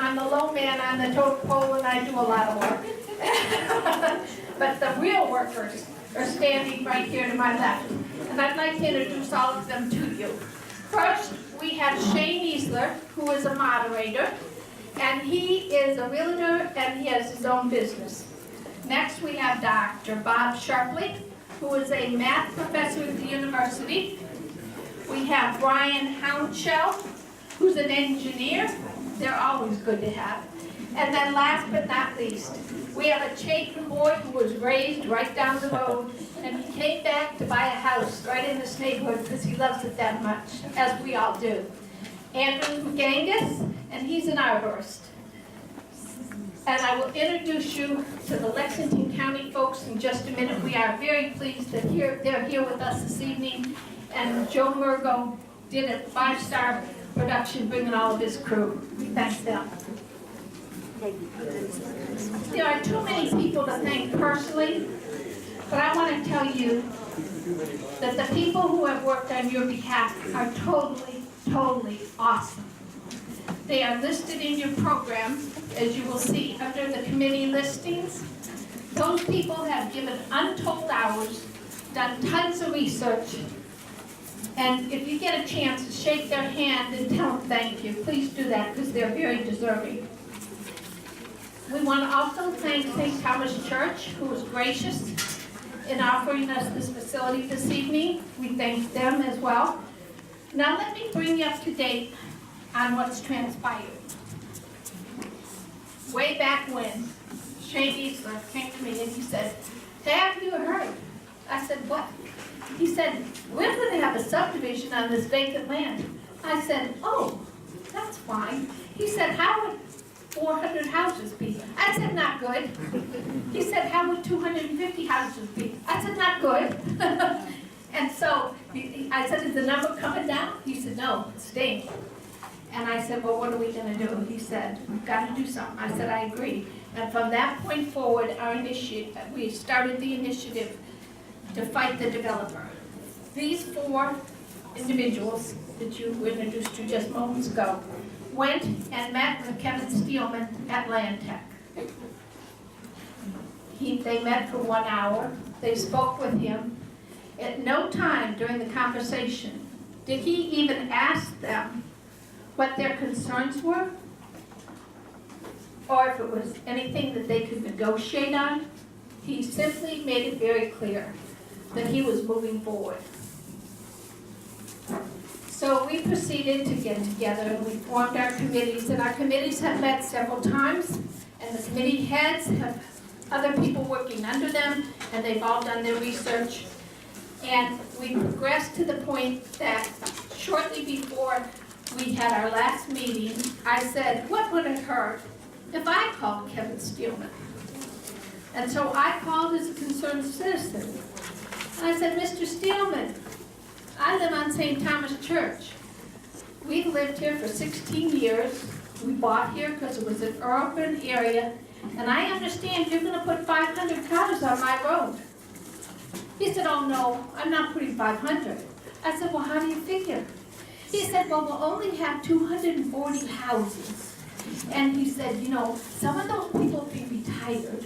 I'm the low man on the totem pole and I do a lot of work. But the real workers are standing right here to my left. And I'd like to introduce all of them to you. First, we have Shane Easler, who is a moderator, and he is a realtor and he has his own business. Next, we have Dr. Bob Sharpley, who is a math professor at the university. We have Brian Houndshell, who's an engineer. They're always good to have. And then last but not least, we have a Chapin boy who was raised right down the road, and he came back to buy a house right in this neighborhood because he loves it that much, as we all do. Andrew McGangus, and he's an arborist. And I will introduce you to the Lexington County folks in just a minute. We are very pleased that they're here with us this evening, and Joe Murgo did a 5-star production bringing all of his crew. We thank them. There are too many people to thank personally, but I want to tell you that the people who have worked on your behalf are totally awesome. They are listed in your program, as you will see under the committee listings. Those people have given untold hours, done tons of research, and if you get a chance to shake their hand and tell them thank you, please do that because they're very deserving. We want to also thank St. Thomas Church, who was gracious in offering us this facility this evening. We thank them as well. Now let me bring you up to date on what's transpired. Way back when, Shane Easler came to me and he said, "Have you heard?" I said, "What?" He said, "We're going to have a subdivision on this vacant land." I said, "Oh, that's fine." He said, "How would 400 houses be?" I said, "Not good." He said, "How would 250 houses be?" I said, "Not good." And so I said, "Is the number coming down?" He said, "No, it's staying." And I said, "Well, what are we going to do?" He said, "We've got to do something." I said, "I agree." And from that point forward, we started the initiative to fight the developer. These 4 individuals that you were introduced to just moments ago went and met with Kevin Steelman at Land Tech. They met for 1 hour. They spoke with him. At no time during the conversation did he even ask them what their concerns were, or if it was anything that they could negotiate on. He simply made it very clear that he was moving forward. So we proceeded to get together and we formed our committees, and our committees have met several times, and the committee heads have other people working under them, and they've all done their research. And we progressed to the point that shortly before we had our last meeting, I said, "What would it hurt if I called Kevin Steelman?" And so I called as a concerned citizen. And I said, "Mr. Steelman, I live on St. Thomas Church. We've lived here for 16 years. We bought here because it was an urban area, and I understand you're going to put 500 cars on my road." He said, "Oh no, I'm not putting 500. I said, "Well, how do you figure?" He said, "Well, we'll only have 240 houses. And he said, some of those people will be retired,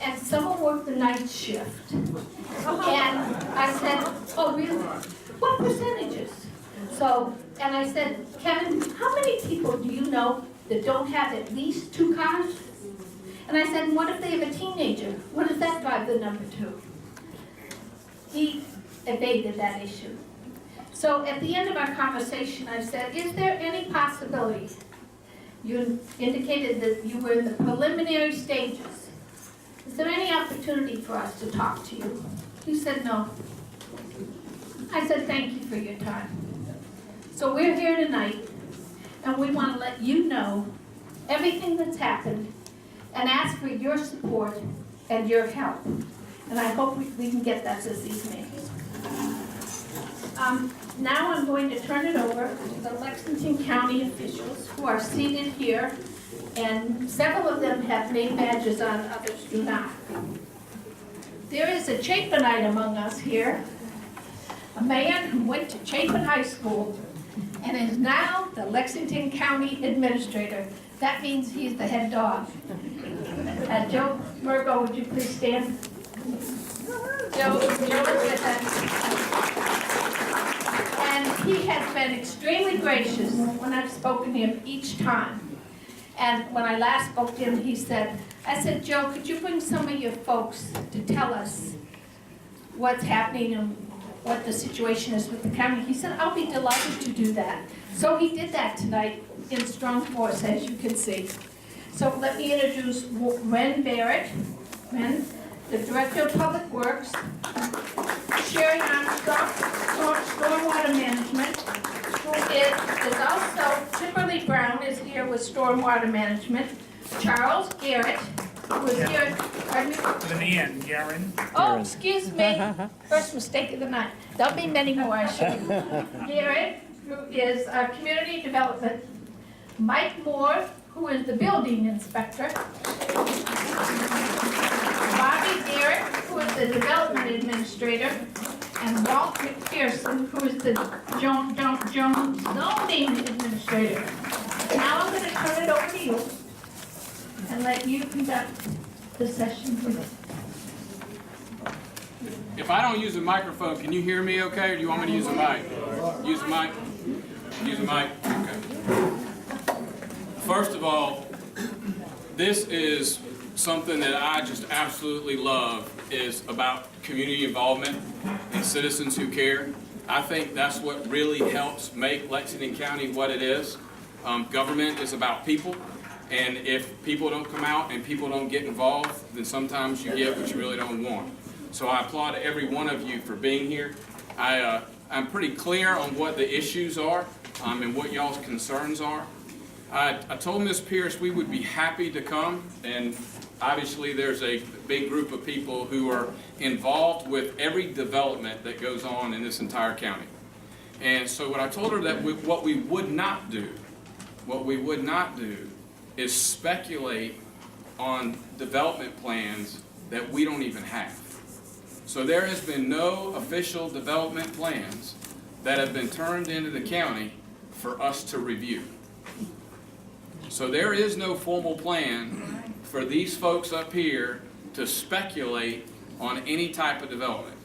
and some will work the night shift." And I said, "Oh, really? What percentages?" And I said, "Kevin, how many people do you know that don't have at least 2 cars?" And I said, "What if they have a teenager? What does that drive the number to?" He evaded that issue. So at the end of our conversation, I said, "Is there any possibility?" You indicated that you were in the preliminary stages. "Is there any opportunity for us to talk to you?" He said, "No." I said, "Thank you for your time." So we're here tonight, and we want to let you know everything that's happened and ask for your support and your help. And I hope we can get that this evening. Now I'm going to turn it over to the Lexington County officials who are seated here, and several of them have name badges on, others do not. There is a Chapinite among us here, a man who went to Chapin High School and is now the Lexington County Administrator. That means he's the head dog. Joe Murgo, would you please stand? Joe is with us. And he has been extremely gracious when I've spoken to him each time. And when I last spoke to him, I said, Joe, could you bring some of your folks to tell us what's happening and what the situation is with the county? He said, I'll be delighted to do that. So he did that tonight in strong force, as you can see. So let me introduce Ren Barrett, Ren, the Director of Public Works, Sherry Armstrong, Stormwater Management, who is also, Kimberly Brown is here with Stormwater Management, Charles Garrett, who is here, pardon me? With an N, Garen. Oh, excuse me, first mistake of the night. There'll be many more, I should. Garrett, who is our Community Development, Mike Moore, who is the Building Inspector, Bobby Derrick, who is the Development Administrator, and Walt McPherson, who is the Zoning Administrator. Now I'm going to turn it over to you and let you conduct the session, please. If I don't use a microphone, can you hear me okay, or do you want me to use a mic? Use a mic? Use a mic? Okay. First of all, this is something that I just absolutely love, is about community involvement and citizens who care. I think that's what really helps make Lexington County what it is. Government is about people, and if people don't come out and people don't get involved, then sometimes you get what you really don't want. So I applaud every one of you for being here. I'm pretty clear on what the issues are and what y'all's concerns are. I told Ms. Pierce we would be happy to come, and obviously there's a big group of people who are involved with every development that goes on in this entire county. And so what I told her that what we would not do is speculate on development plans that we don't even have. So there has been no official development plans that have been turned into the county for us to review. So there is no formal plan for these folks up here to speculate on any type of development.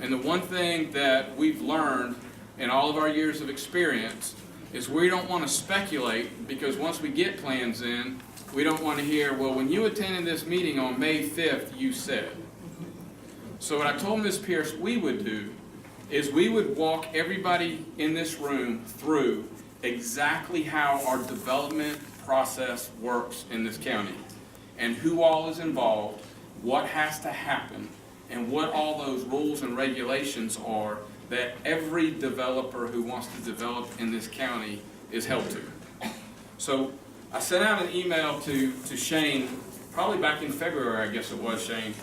And the one thing that we've learned in all of our years of experience is we don't want to speculate, because once we get plans in, we don't want to hear, well, when you attended this meeting on May 5th, you said. So what I told Ms. Pierce we would do is we would walk everybody in this room through exactly how our development process works in this county, and who all is involved, what has to happen, and what all those rules and regulations are that every developer who wants to develop in this county is held to. So I sent out an email to Shane, probably back in February, I guess it was, Shane,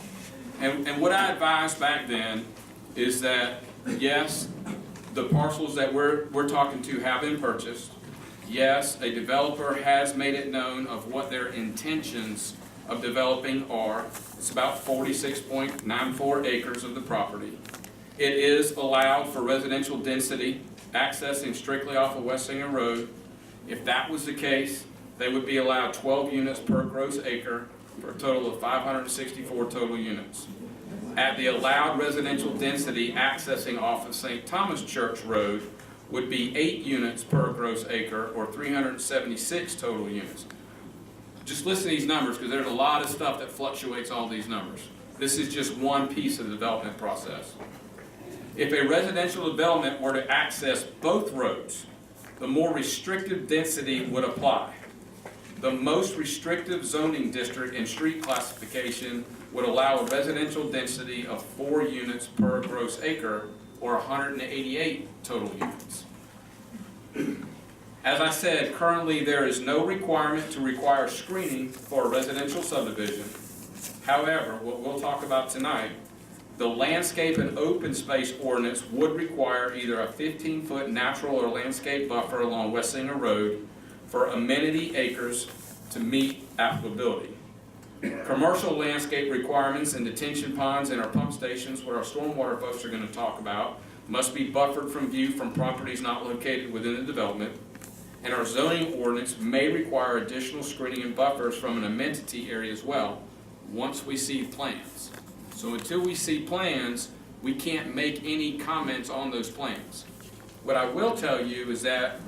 and what I advised back then is that, yes, the parcels that we're talking to have been purchased. Yes, a developer has made it known of what their intentions of developing are. It's about 46.94 acres of the property. It is allowed for residential density, accessing strictly off of Wessinger Road. If that was the case, they would be allowed 12 units per gross acre for a total of 564 total units. At the allowed residential density accessing off of St. Thomas Church Road would be 8 units per gross acre, or 376 total units. Just listen to these numbers, because there's a lot of stuff that fluctuates all these numbers. This is just one piece of the development process. If a residential development were to access both roads, the more restrictive density would apply. The most restrictive zoning district and street classification would allow a residential density of 4 units per gross acre, or 188 total units. As I said, currently there is no requirement to require screening for a residential subdivision. However, what we'll talk about tonight, the landscape and open space ordinance would require either a 15-foot natural or landscape buffer along Wessinger Road for amenity acres to meet applicability. Commercial landscape requirements and detention ponds and our pump stations, where our stormwater folks are going to talk about, must be buffered from view from properties not located within the development, and our zoning ordinance may require additional screening and buffers from an amenity area as well, once we see plans. So until we see plans, we can't make any comments on those plans. What I will tell you is that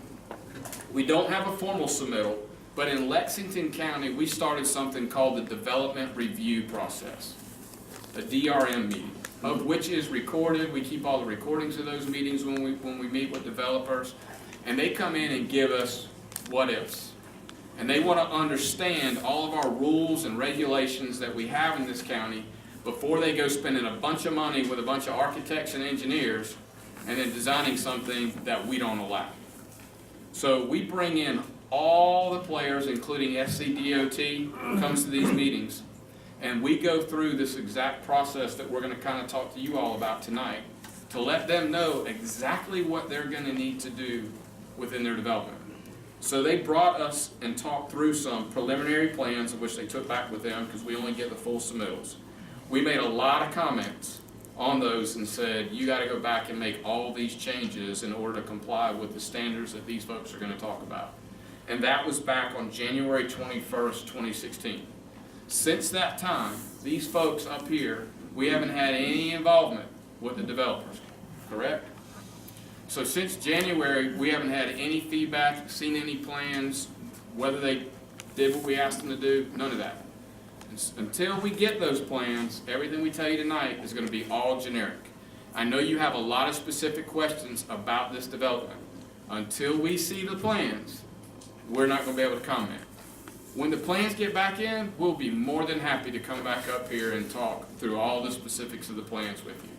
we don't have a formal submittal, but in Lexington County, we started something called the Development Review Process, a DRM meeting, of which is recorded. We keep all the recordings of those meetings when we meet with developers, and they come in and give us what ifs. And they want to understand all of our rules and regulations that we have in this county before they go spending a bunch of money with a bunch of architects and engineers and then designing something that we don't allow. So we bring in all the players, including SCDOT, comes to these meetings, and we go through this exact process that we're going to kind of talk to you all about tonight to let them know exactly what they're going to need to do within their development. So they brought us and talked through some preliminary plans, of which they took back with them because we only get the full submittals. We made a lot of comments on those and said, you got to go back and make all these changes in order to comply with the standards that these folks are going to talk about. And that was back on January 21st, 2016. Since that time, these folks up here, we haven't had any involvement with the developers, correct? So since January, we haven't had any feedback, seen any plans, whether they did what we asked them to do, none of that. Until we get those plans, everything we tell you tonight is going to be all generic. I know you have a lot of specific questions about this development. Until we see the plans, we're not going to be able to comment. When the plans get back in, we'll be more than happy to come back up here and talk through all the specifics of the plans with you.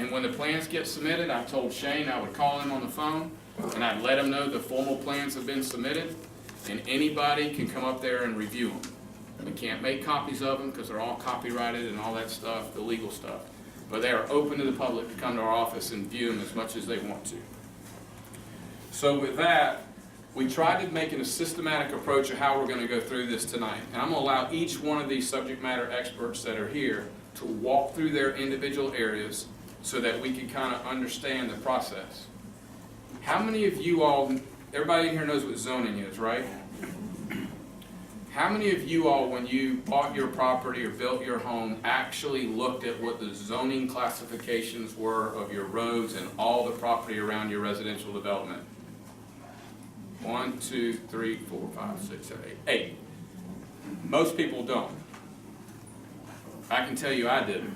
And when the plans get submitted, I told Shane I would call him on the phone and I'd let him know the formal plans have been submitted and anybody can come up there and review them. We can't make copies of them because they're all copyrighted and all that stuff, the legal stuff. But they are open to the public to come to our office and view them as much as they want to. So with that, we tried to make a systematic approach of how we're going to go through this tonight. And I'm going to allow each one of these subject matter experts that are here to walk through their individual areas so that we can kind of understand the process. How many of you all, everybody in here knows what zoning is, right? How many of you all, when you bought your property or built your home, actually looked at what the zoning classifications were of your roads and all the property around your residential development? 1, 2, 3, 4, 5, 6, 7, 8. 8. Most people don't. I can tell you I didn't.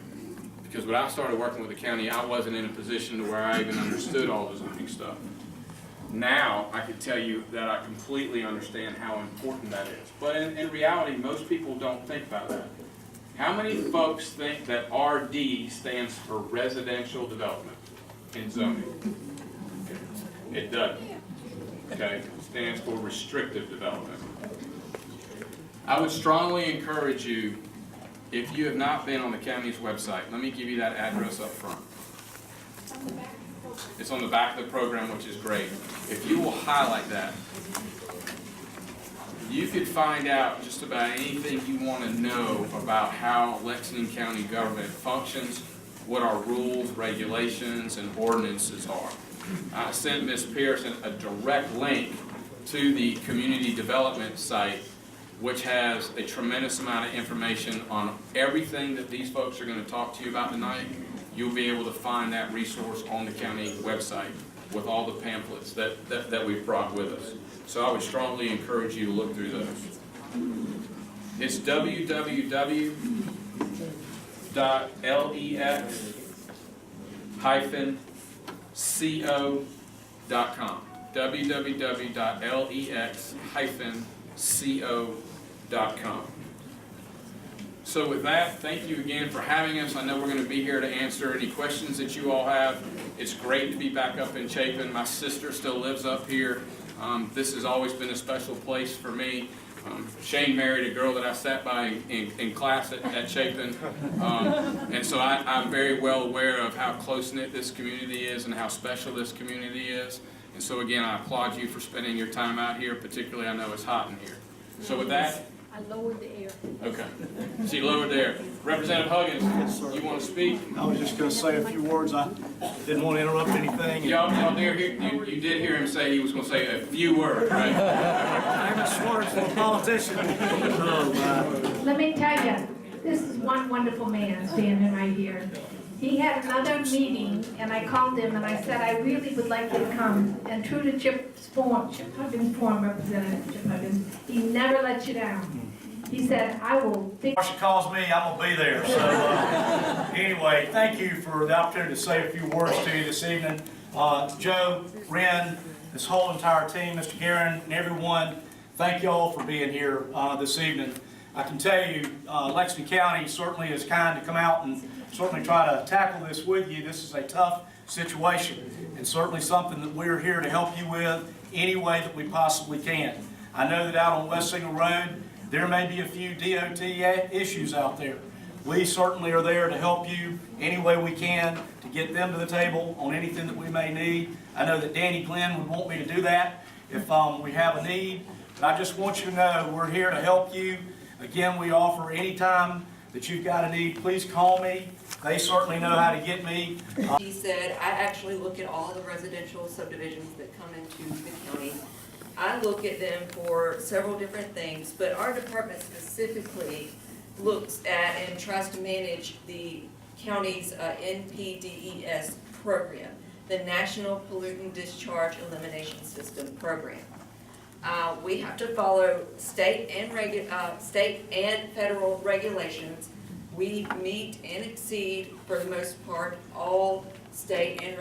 Because when I started working with the county, I wasn't in a position to where I even understood all the zoning stuff. Now, I can tell you that I completely understand how important that is. But in reality, most people don't think about that. How many folks think that RD stands for residential development in zoning? It doesn't. Okay, it stands for restrictive development. I would strongly encourage you, if you have not been on the county's website, let me give you that address up front. It's on the back of the program, which is great. If you will highlight that, you could find out just about anything you want to know about how Lexington County government functions, what our rules, regulations, and ordinances are. I sent Ms. Pearson a direct link to the community development site, which has a tremendous amount of information on everything that these folks are going to talk to you about tonight. You'll be able to find that resource on the county website with all the pamphlets that we've brought with us. So I would strongly encourage you to look through those. It's www.lex-co.com. www.lex-co.com. So with that, thank you again for having us. I know we're going to be here to answer any questions that you all have. It's great to be back up in Chapin. My sister still lives up here. This has always been a special place for me. Shane married a girl that I sat by in class at Chapin. And so I'm very well aware of how close-knit this community is and how special this community is. And so again, I applaud you for spending your time out here, particularly I know it's hot in here. So with that, I lowered the air. Okay. She lowered there. Representative Huggins, Yes, sir. you want to speak? I was just gonna say a few words. I didn't want to interrupt anything. Y'all did hear, you did hear him say he was going to say a few words, right? Famous words for a politician. Let me tell you, this is one wonderful man standing right here. He had another meeting, and I called him and I said, I really would like you to come. And true to Chip Huggins' form, Representative Chip Huggins, he never let you down. He said, I will fix. If she calls me, I'm gonna be there. So anyway, thank you for the opportunity to say a few words to you this evening. Joe, Ren, this whole entire team, Mr. Guerin, and everyone, thank you all for being here this evening. I can tell you, Lexington County certainly is kind to come out and certainly try to tackle this with you. This is a tough situation and certainly something that we're here to help you with any way that we possibly can. I know that out on Wessinger Road, there may be a few DOT issues out there. We certainly are there to help you any way we can to get them to the table on anything that we may need. I know that Danny Glenn would want me to do that if we have a need. But I just want you to know we're here to help you. Again, we offer any time that you've got a need, please call me. They certainly know how to get me. He said, I actually look at all the residential subdivisions that come into the county. I look at them for several different things, but our department specifically looks at and tries to manage the county's NPDES program, the National Pollutant Discharge Elimination System program. We have to follow state and federal regulations. We meet and exceed, for the most part, all state and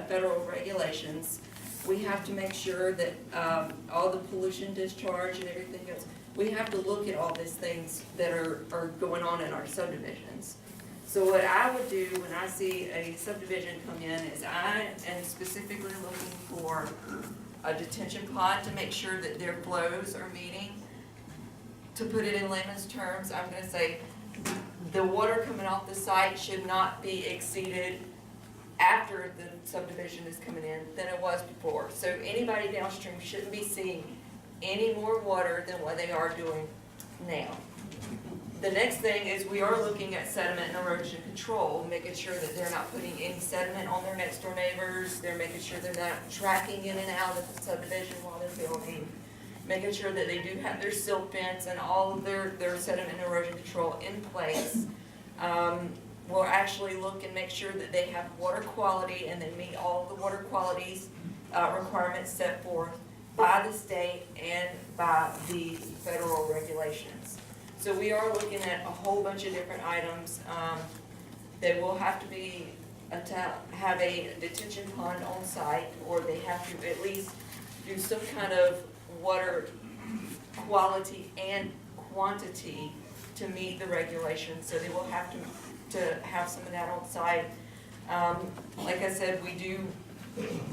federal regulations. We have to make sure that all the pollution discharge and everything else, we have to look at all these things that are going on in our subdivisions. So what I would do when I see a subdivision come in is I am specifically looking for a detention pond to make sure that their flows are meeting. To put it in layman's terms, I'm going to say the water coming off the site should not be exceeded after the subdivision is coming in than it was before. So anybody downstream shouldn't be seeing any more water than what they are doing now. The next thing is we are looking at sediment and erosion control, making sure that they're not putting any sediment on their next door neighbors. They're making sure they're not tracking in and out of the subdivision while they're building. Making sure that they do have their silt fence and all of their sediment and erosion control in place. We'll actually look and make sure that they have water quality and they meet all the water qualities requirements set forth by the state and by the federal regulations. So we are looking at a whole bunch of different items. They will have to be have a detention pond on site, or they have to at least do some kind of water quality and quantity to meet the regulations. So they will have to have some of that on site. Like I said, we do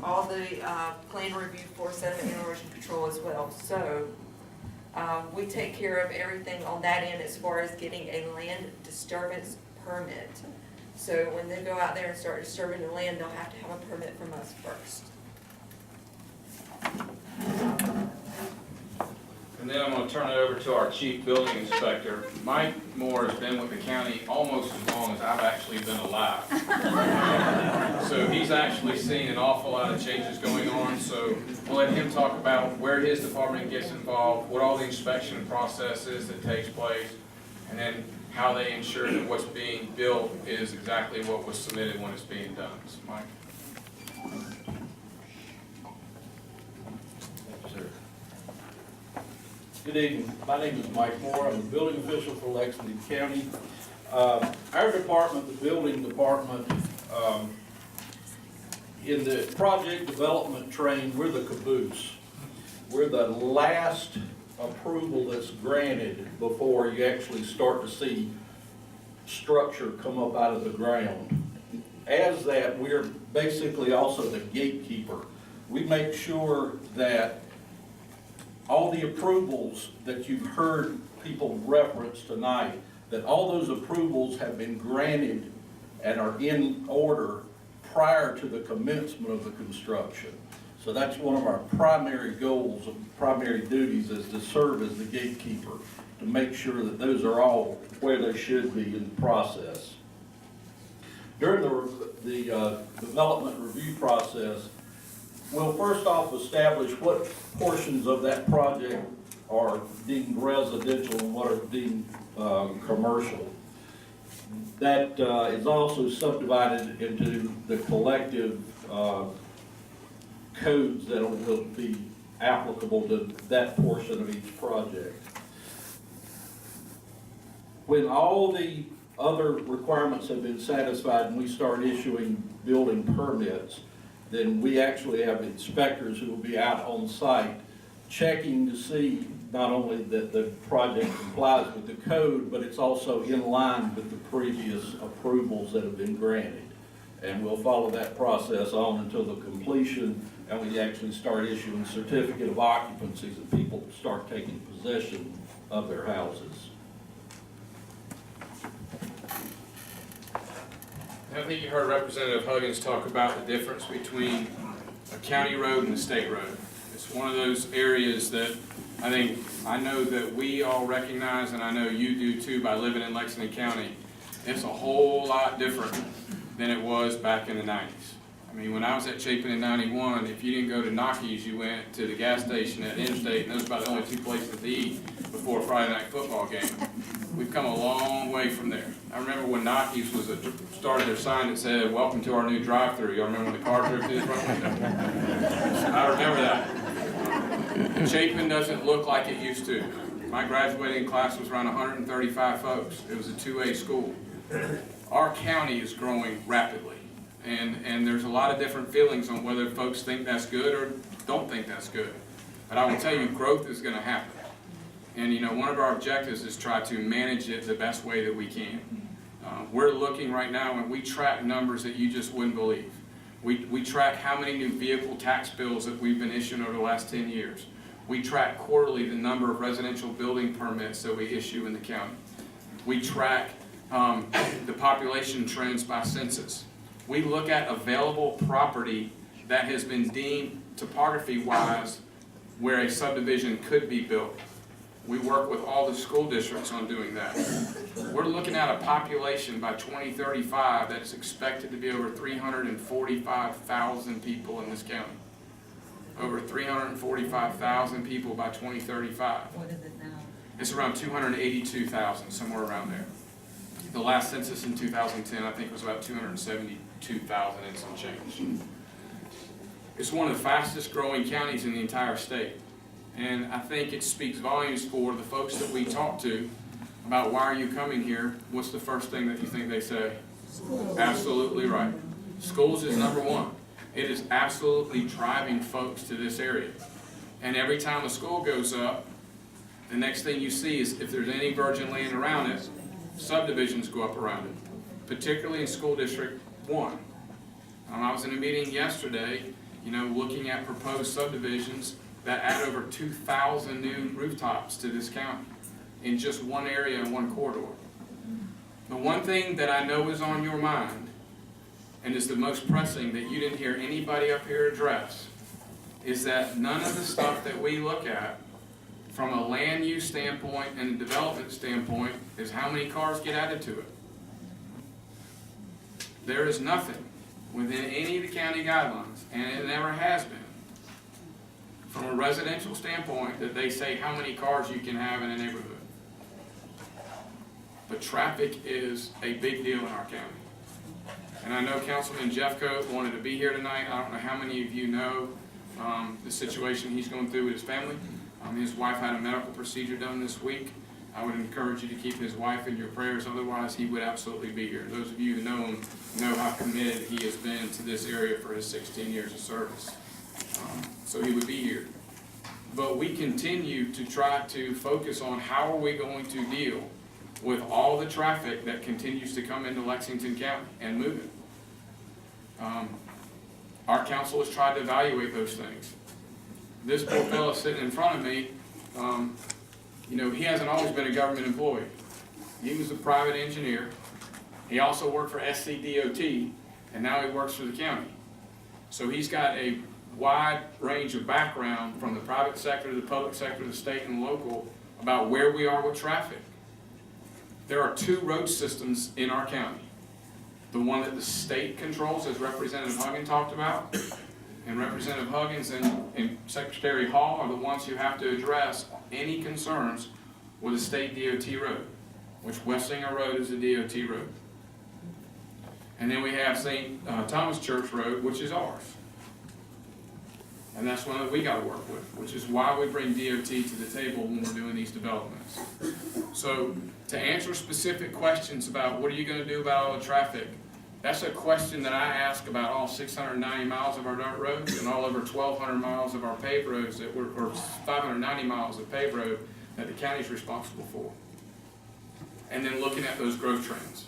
all the plan review for sediment and erosion control as well. So we take care of everything on that end as far as getting a land disturbance permit. So when they go out there and start disturbing the land, they'll have to have a permit from us first. And then I'm going to turn it over to our chief building inspector. Mike Moore has been with the county almost as long as I've actually been alive. So he's actually seen an awful lot of changes going on. So we'll let him talk about where his department gets involved, what all the inspection process is that takes place, and then how they ensure that what's being built is exactly what was submitted when it's being done. So Mike. Good evening. My name is Mike Moore. I'm the building official for Lexington County. Our department, the building department, in the project development train, we're the caboose. We're the last approval that's granted before you actually start to see structure come up out of the ground. As that, we're basically also the gatekeeper. We make sure that all the approvals that you've heard people reference tonight, that all those approvals have been granted and are in order prior to the commencement of the construction. So that's one of our primary goals, primary duties, is to serve as the gatekeeper, to make sure that those are all where they should be in the process. During the development review process, we'll first off establish what portions of that project are deemed residential and what are deemed commercial. That is also subdivided into the collective codes that will be applicable to that portion of each project. When all the other requirements have been satisfied and we start issuing building permits, then we actually have inspectors who will be out on site checking to see not only that the project complies with the code, but it's also in line with the previous approvals that have been granted. And we'll follow that process on until the completion, and we actually start issuing certificate of occupancies and people start taking possession of their houses. I think you heard Representative Huggins talk about the difference between a county road and a state road. It's one of those areas that I know that we all recognize, and I know you do too by living in Lexington County. It's a whole lot different than it was back in the 90s. I mean, when I was at Chapin in 91, if you didn't go to Knockies, you went to the gas station at Interstate, and those were about the only two places to eat before a Friday night football game. We've come a long way from there. I remember when Knockies started their sign that said, "Welcome to our new drive-thru." Y'all remember when the car drove through the front window? I remember that. Chapin doesn't look like it used to. My graduating class was around 135 folks. It was a 2A school. Our county is growing rapidly, and there's a lot of different feelings on whether folks think that's good or don't think that's good. But I will tell you, growth is going to happen. And you know, one of our objectives is try to manage it the best way that we can. We're looking right now, and we track numbers that you just wouldn't believe. We track how many new vehicle tax bills that we've been issuing over the last 10 years. We track quarterly the number of residential building permits that we issue in the county. We track the population trends by census. We look at available property that has been deemed topography-wise where a subdivision could be built. We work with all the school districts on doing that. We're looking at a population by 2035 that's expected to be over 345,000 people in this county. Over 345,000 people by 2035. What is it now? It's around 282,000, somewhere around there. The last census in 2010, I think, was about 272,000 and some change. It's one of the fastest growing counties in the entire state. And I think it speaks volumes for the folks that we talk to about why are you coming here? What's the first thing that you think they say? Schools. Absolutely right. Schools is number one. It is absolutely driving folks to this area. And every time a school goes up, the next thing you see is if there's any virgin land around it, subdivisions go up around it, particularly in School District 1. I was in a meeting yesterday, looking at proposed subdivisions that add over 2,000 new rooftops to this county in just one area and one corridor. The one thing that I know is on your mind, and is the most pressing that you didn't hear anybody up here address, is that none of the stuff that we look at from a land use standpoint and a development standpoint is how many cars get added to it. There is nothing within any of the county guidelines, and it never has been, from a residential standpoint that they say how many cars you can have in a neighborhood. But traffic is a big deal in our county. And I know Councilman Jeffcoat wanted to be here tonight. I don't know how many of you know the situation he's going through with his family. His wife had a medical procedure done this week. I would encourage you to keep his wife in your prayers, otherwise he would absolutely be here. Those of you who know him know how committed he has been to this area for his 16 years of service. So he would be here. But we continue to try to focus on how are we going to deal with all the traffic that continues to come into Lexington County and move it. Our council has tried to evaluate those things. This poor fellow sitting in front of me, he hasn't always been a government employee. He was a private engineer. He also worked for SCDOT, and now he works for the county. So he's got a wide range of background from the private sector to the public sector, the state and local, about where we are with traffic. There are 2 road systems in our county. The one that the state controls, as Representative Huggins talked about, and Representative Huggins and Secretary Hall are the ones who have to address any concerns with a state DOT road, which Wessinger Road is a DOT road. And then we have St. Thomas Church Road, which is ours. And that's one that we got to work with, which is why we bring DOT to the table when we're doing these developments. So to answer specific questions about what are you going to do about all the traffic, that's a question that I ask about all 690 miles of our dirt roads and all over 1,200 miles of our paved roads that or 590 miles of paved road that the county is responsible for. And then looking at those growth trends.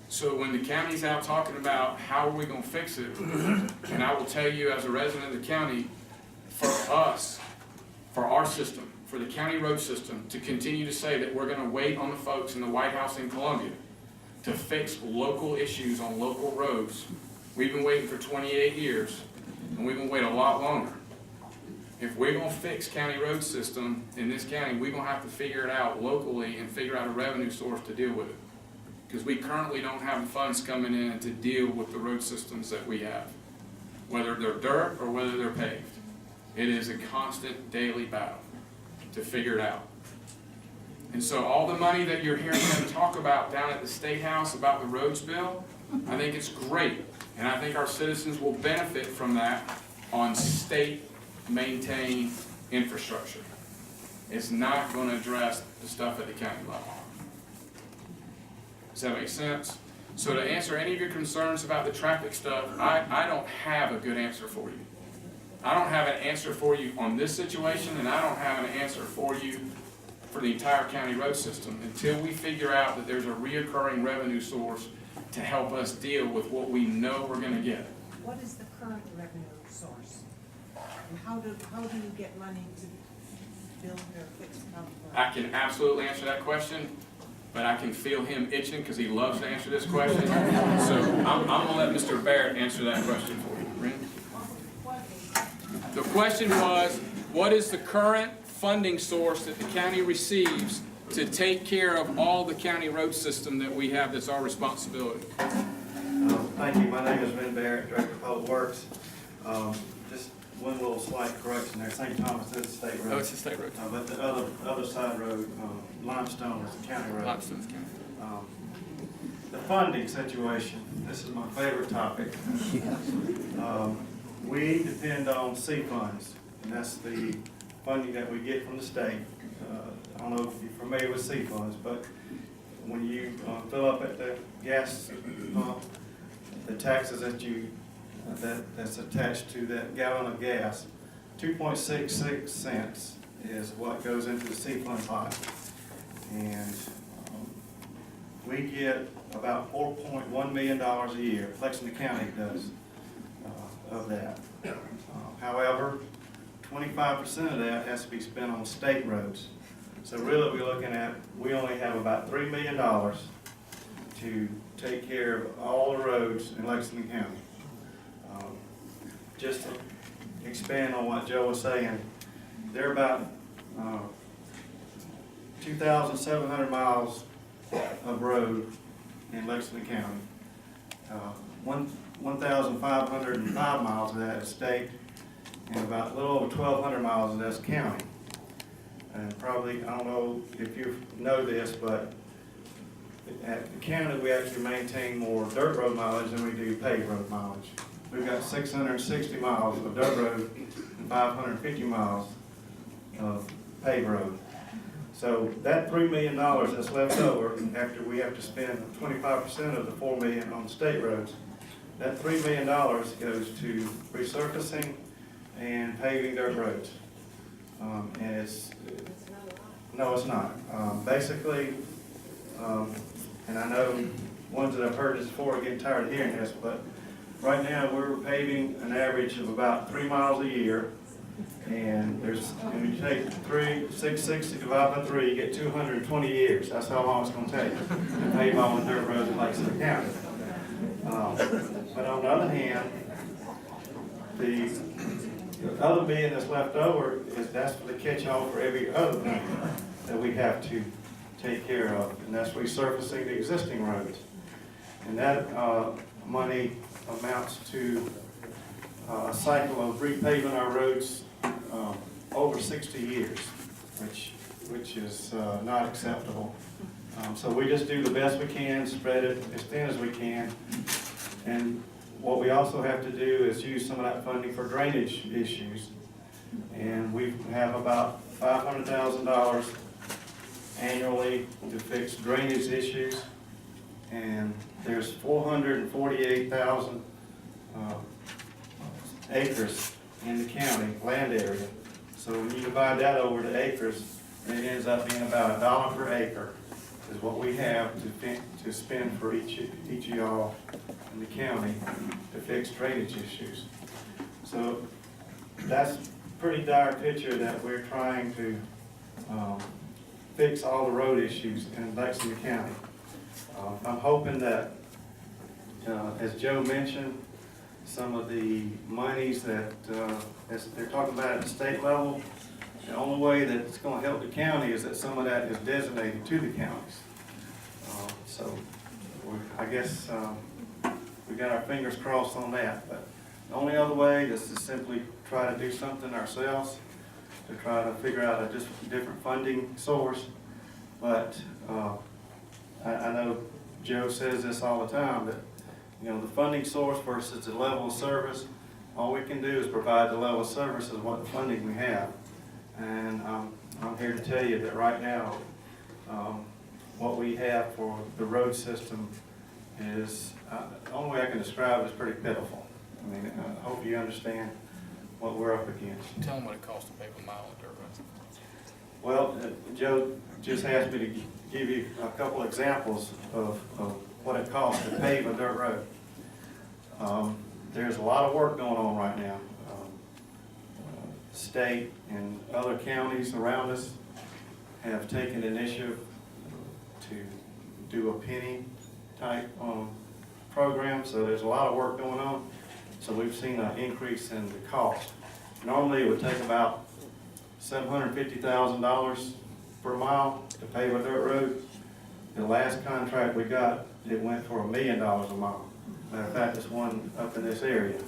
So when the county's out talking about how are we going to fix it, and I will tell you as a resident of the county, for us, for our system, for the county road system, to continue to say that we're going to wait on the folks in the White House in Columbia to fix local issues on local roads. We've been waiting for 28 years, and we're going to wait a lot longer. If we're going to fix county road system in this county, we're going to have to figure it out locally and figure out a revenue source to deal with it. Because we currently don't have the funds coming in to deal with the road systems that we have, whether they're dirt or whether they're paved. It is a constant daily battle to figure it out. And so all the money that you're hearing them talk about down at the State House about the roads bill, I think it's great. And I think our citizens will benefit from that on state-maintained infrastructure. It's not going to address the stuff at the county level. Does that make sense? So to answer any of your concerns about the traffic stuff, I don't have a good answer for you. I don't have an answer for you on this situation, and I don't have an answer for you for the entire county road system until we figure out that there's a reoccurring revenue source to help us deal with what we know we're going to get. What is the current revenue source? And how do you get money to build or fix public roads? I can absolutely answer that question, but I can feel him itching because he loves to answer this question. So I'm going to let Mr. Barrett answer that question for you. Ren? The question was, what is the current funding source that the county receives to take care of all the county road system that we have that's our responsibility? Thank you. My name is Ben Barrett, Director of Public Works. Just one little slight correction there. St. Thomas is a state road. Oh, it's a state road. But the other side road, Limestone, is a county road. Limestone's county. The funding situation, this is my favorite topic. We depend on C funds, and that's the funding that we get from the state. I don't know if you're familiar with C funds, but when you fill up at the gas pump, the taxes that that's attached to that gallon of gas, 2.66 cents is what goes into the C fund pot. And we get about $4.1 million a year, Lexington County does, of that. However, 25% of that has to be spent on state roads. So really we're looking at, we only have about $3 million to take care of all the roads in Lexington County. Just to expand on what Joe was saying, there are about 2,700 miles of road in Lexington County. 1,505 miles of that is state, and about a little over 1,200 miles of that's county. And probably, I don't know if you know this, but at the county, we actually maintain more dirt road mileage than we do paved road mileage. We've got 660 miles of dirt road and 550 miles of paved road. So that $3 million that's left over after we have to spend 25% of the $4 million on state roads, that $3 million goes to resurfacing and paving dirt roads. And no, it's not. Basically, and I know ones that have heard this before are getting tired of hearing this, but right now we're paving an average of about 3 miles a year. And when you take 660 divided by 3, you get 220 years. That's how long it's going to take to pave all the dirt roads in Lexington County. But on the other hand, the other million that's left over that's for the catch-all for every other thing that we have to take care of, and that's resurfacing the existing roads. And that money amounts to a cycle of repaving our roads over 60 years, which is not acceptable. So we just do the best we can, spread it as thin as we can. And what we also have to do is use some of that funding for drainage issues. And we have about $500,000 annually to fix drainage issues. And there's 448,000 acres in the county, land area. So when you divide that over to acres, it ends up being about $1 per acre is what we have to spend for each of y'all in the county to fix drainage issues. So that's a pretty dire picture that we're trying to fix all the road issues in Lexington County. I'm hoping that, as Joe mentioned, some of the monies that as they're talking about at the state level, the only way that it's going to help the county is that some of that is designated to the counties. So I guess we got our fingers crossed on that. But the only other way is to simply try to do something ourselves to try to figure out a just different funding source. But I know Joe says this all the time, that the funding source versus the level of service, all we can do is provide the level of service is what the funding we have. And I'm here to tell you that right now, what we have for the road system is, the only way I can describe it is pretty pitiful. I mean, I hope you understand what we're up against. Tell them what it costs to pave a mile of dirt road. Well, Joe just asked me to give you a couple examples of what it costs to pave a dirt road. There's a lot of work going on right now. State and other counties around us have taken initiative to do a penny type program, so there's a lot of work going on. So we've seen an increase in the cost. Normally it would take about $750,000 per mile to pave a dirt road. The last contract we got, it went for $1 million a mile. Matter of fact, there's one up in this area.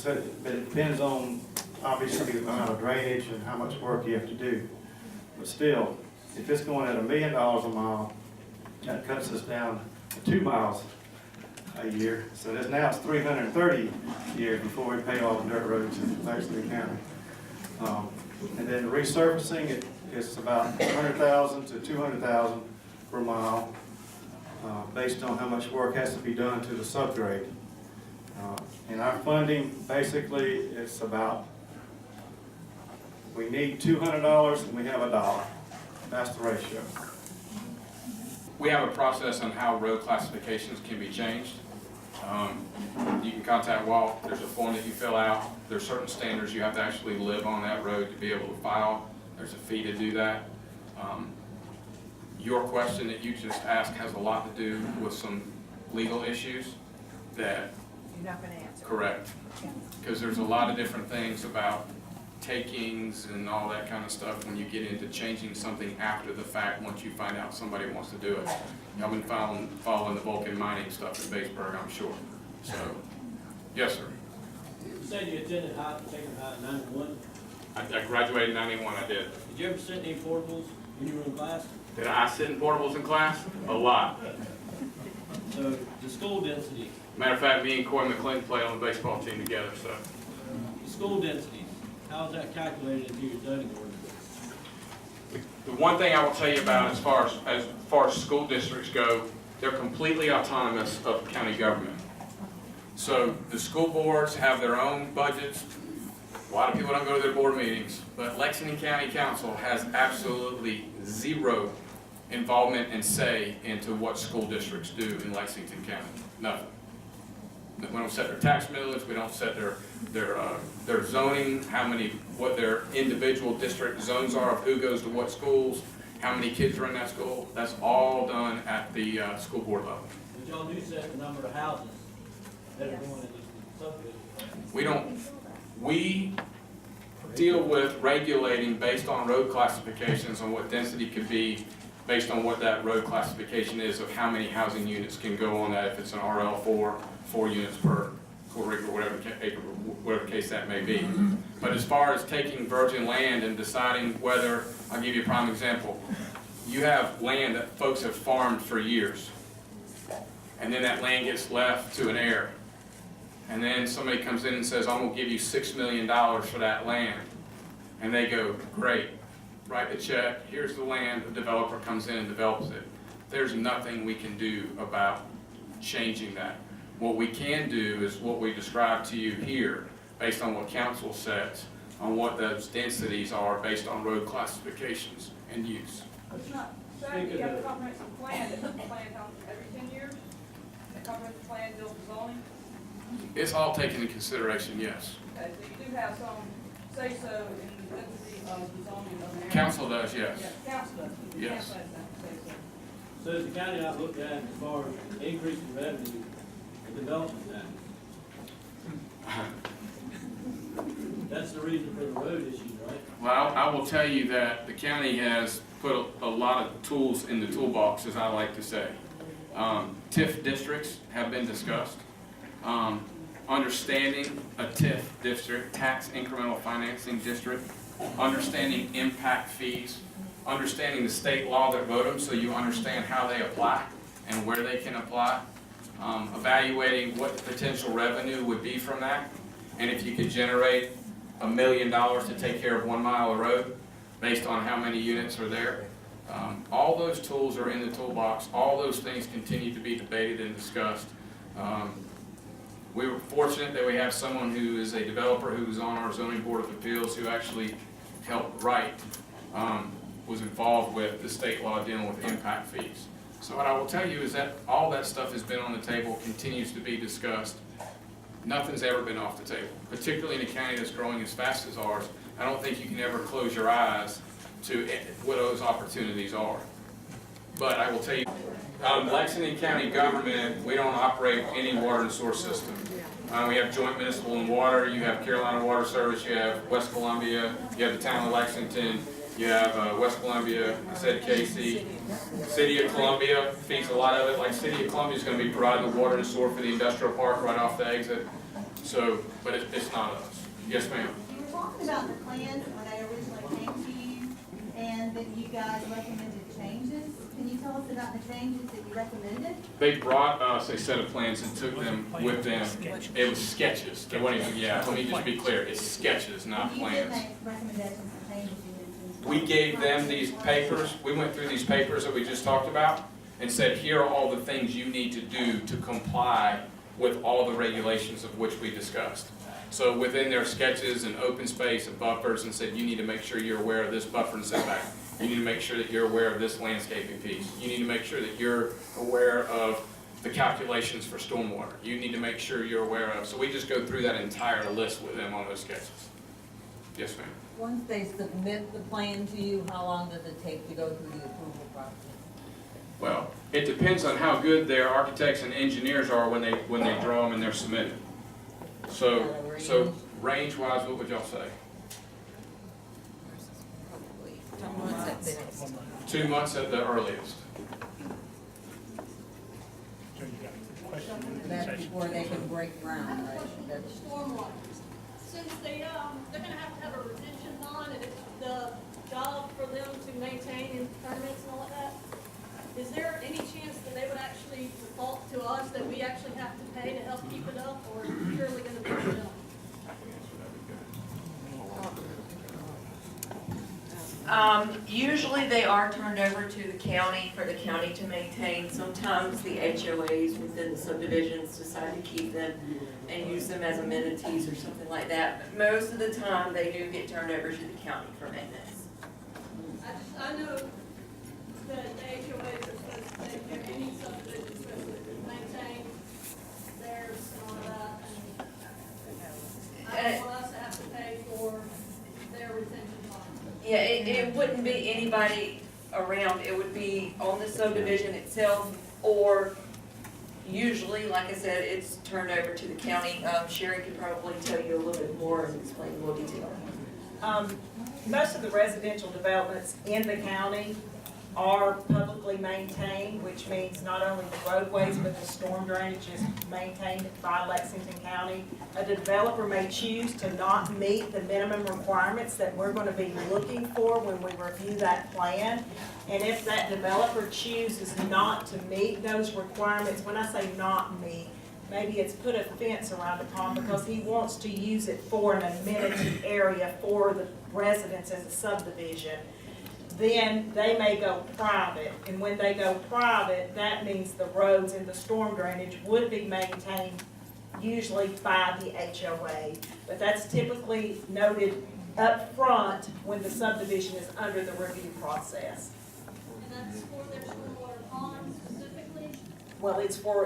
But it depends on, obviously, the amount of drainage and how much work you have to do. But still, if it's going at $1 million a mile, that cuts us down to 2 miles a year. So now it's 330 years before we pay all the dirt roads in Lexington County. And then resurfacing, it's about $100,000 to $200,000 per mile, based on how much work has to be done to the subgrade. And our funding, basically, it's about, we need $200 and we have $1. That's the ratio. We have a process on how road classifications can be changed. You can contact Walt. There's a form that you fill out. There's certain standards you have to actually live on that road to be able to file. There's a fee to do that. Your question that you just asked has a lot to do with some legal issues that. You're not going to answer. Correct. Because there's a lot of different things about takings and all that kind of stuff when you get into changing something after the fact, once you find out somebody wants to do it. Y'all been following the Vulcan mining stuff in Batesburg, I'm sure. So, yes, sir. You said you attended taking high 91. I graduated in 91, I did. Did you ever sit in any portables when you were in class? Did I sit in portables in class? A lot. So the school density, Matter of fact, me and Corey McClinton played on the baseball team together, so. the school densities, how is that calculated into your zoning ordinance? The one thing I will tell you about as far as school districts go, they're completely autonomous of county government. So the school boards have their own budgets. A lot of people don't go to their board meetings, but Lexington County Council has absolutely zero involvement and say into what school districts do in Lexington County. Nothing. We don't set their tax millage, we don't set their zoning, what their individual district zones are of who goes to what schools, how many kids are in that school. That's all done at the school board level. But y'all do set the number of houses that are going in the subdivision. We don't, We deal with regulating based on road classifications on what density could be, based on what that road classification is of how many housing units can go on that, if it's an RL4, 4 units per acre, whatever case that may be. But as far as taking virgin land and deciding whether, I'll give you a prime example. You have land that folks have farmed for years, and then that land gets left to an heir. And then somebody comes in and says, I'm gonna give you $6 million for that land. And they go, great, write the check, here's the land, the developer comes in and develops it. There's nothing we can do about changing that. What we can do is what we described to you here, based on what council sets, on what those densities are based on road classifications and use. It's not, so you have a comprehensive plan, that the plan comes every 10 years? The comprehensive plan deals with zoning? It's all taken into consideration, yes. Okay, so you do have some say-so in the density of the zoning of an area? Council does, yes. Yeah, council does, but you can't Yes. say so. So is the county not looked at as far as increasing revenue and development tax? That's the reason for the road issue, right? Well, I will tell you that the county has put a lot of tools in the toolbox, as I like to say. TIF districts have been discussed. Understanding a TIF district, tax incremental financing district, understanding impact fees, understanding the state law that wrote them so you understand how they apply and where they can apply, evaluating what the potential revenue would be from that, and if you could generate $1 million to take care of 1 mile of road based on how many units are there. All those tools are in the toolbox. All those things continue to be debated and discussed. We were fortunate that we have someone who is a developer who was on our zoning board of appeals who actually helped write, was involved with the state law dealing with impact fees. So what I will tell you is that all that stuff has been on the table, continues to be discussed. Nothing's ever been off the table, particularly in a county that's growing as fast as ours. I don't think you can ever close your eyes to what those opportunities are. But I will tell you, Lexington County government, we don't operate any water and sewer system. We have joint municipal and water, you have Carolina Water Service, you have West Columbia, you have the town of Lexington, you have West Columbia, I said Casey, City of Columbia feeds a lot of it. Like City of Columbia is going to be providing the water and sewer for the industrial park right off the exit. So, but it's not us. Yes, ma'am. You were talking about the plans when they originally came to you, and that you guys recommended changes. Can you tell us about the changes that you recommended? They brought us a set of plans and took them with them. It was sketches. They weren't even, yeah, let me just be clear. It's sketches, not You did plans. make recommendations for changes. We gave them these papers, we went through these papers that we just talked about and said, here are all the things you need to do to comply with all the regulations of which we discussed. So within their sketches and open space and buffers, and said, you need to make sure you're aware of this buffer and setback. You need to make sure that you're aware of this landscaping piece. You need to make sure that you're aware of the calculations for stormwater. You need to make sure you're aware of, so we just go through that entire list with them on those sketches. Yes, ma'am. Once they submit the plan to you, how long does it take to go through the approval process? Well, it depends on how good their architects and engineers are when they draw them and they're submitted. So range-wise, what would y'all say? Probably 2 months at the earliest. that's before they can break ground, right? That's Stormwater. Since they're gonna have to have a retention bond, and it's the job for them to maintain and permits and all of that, is there any chance that they would actually default to us, that we actually have to pay to help keep it up, or is it purely gonna be them? Usually they are turned over to the county for the county to maintain. Sometimes the HOAs within the subdivisions decide to keep them and use them as amenities or something like that. But most of the time, they do get turned over to the county for maintenance. I know that the HOAs are supposed to take care of any subdivision, supposed to maintain theirs and all that, and I don't want us to have to pay for their retention bond. Yeah, it wouldn't be anybody around. It would be on the subdivision itself or Usually, like I said, it's turned over to the county. Sherry could probably tell you a little bit more and explain in more detail. Most of the residential developments in the county are publicly maintained, which means not only the roadways, but the storm drainage is maintained by Lexington County. A developer may choose to not meet the minimum requirements that we're going to be looking for when we review that plan. And if that developer chooses not to meet those requirements, when I say not meet, maybe it's put a fence around the pond because he wants to use it for an amenity area for the residents in the subdivision, then they may go private. And when they go private, that means the roads and the storm drainage would be maintained usually by the HOA. But that's typically noted up front when the subdivision is under the review process. And that's for their stormwater pond specifically? Well, it's for,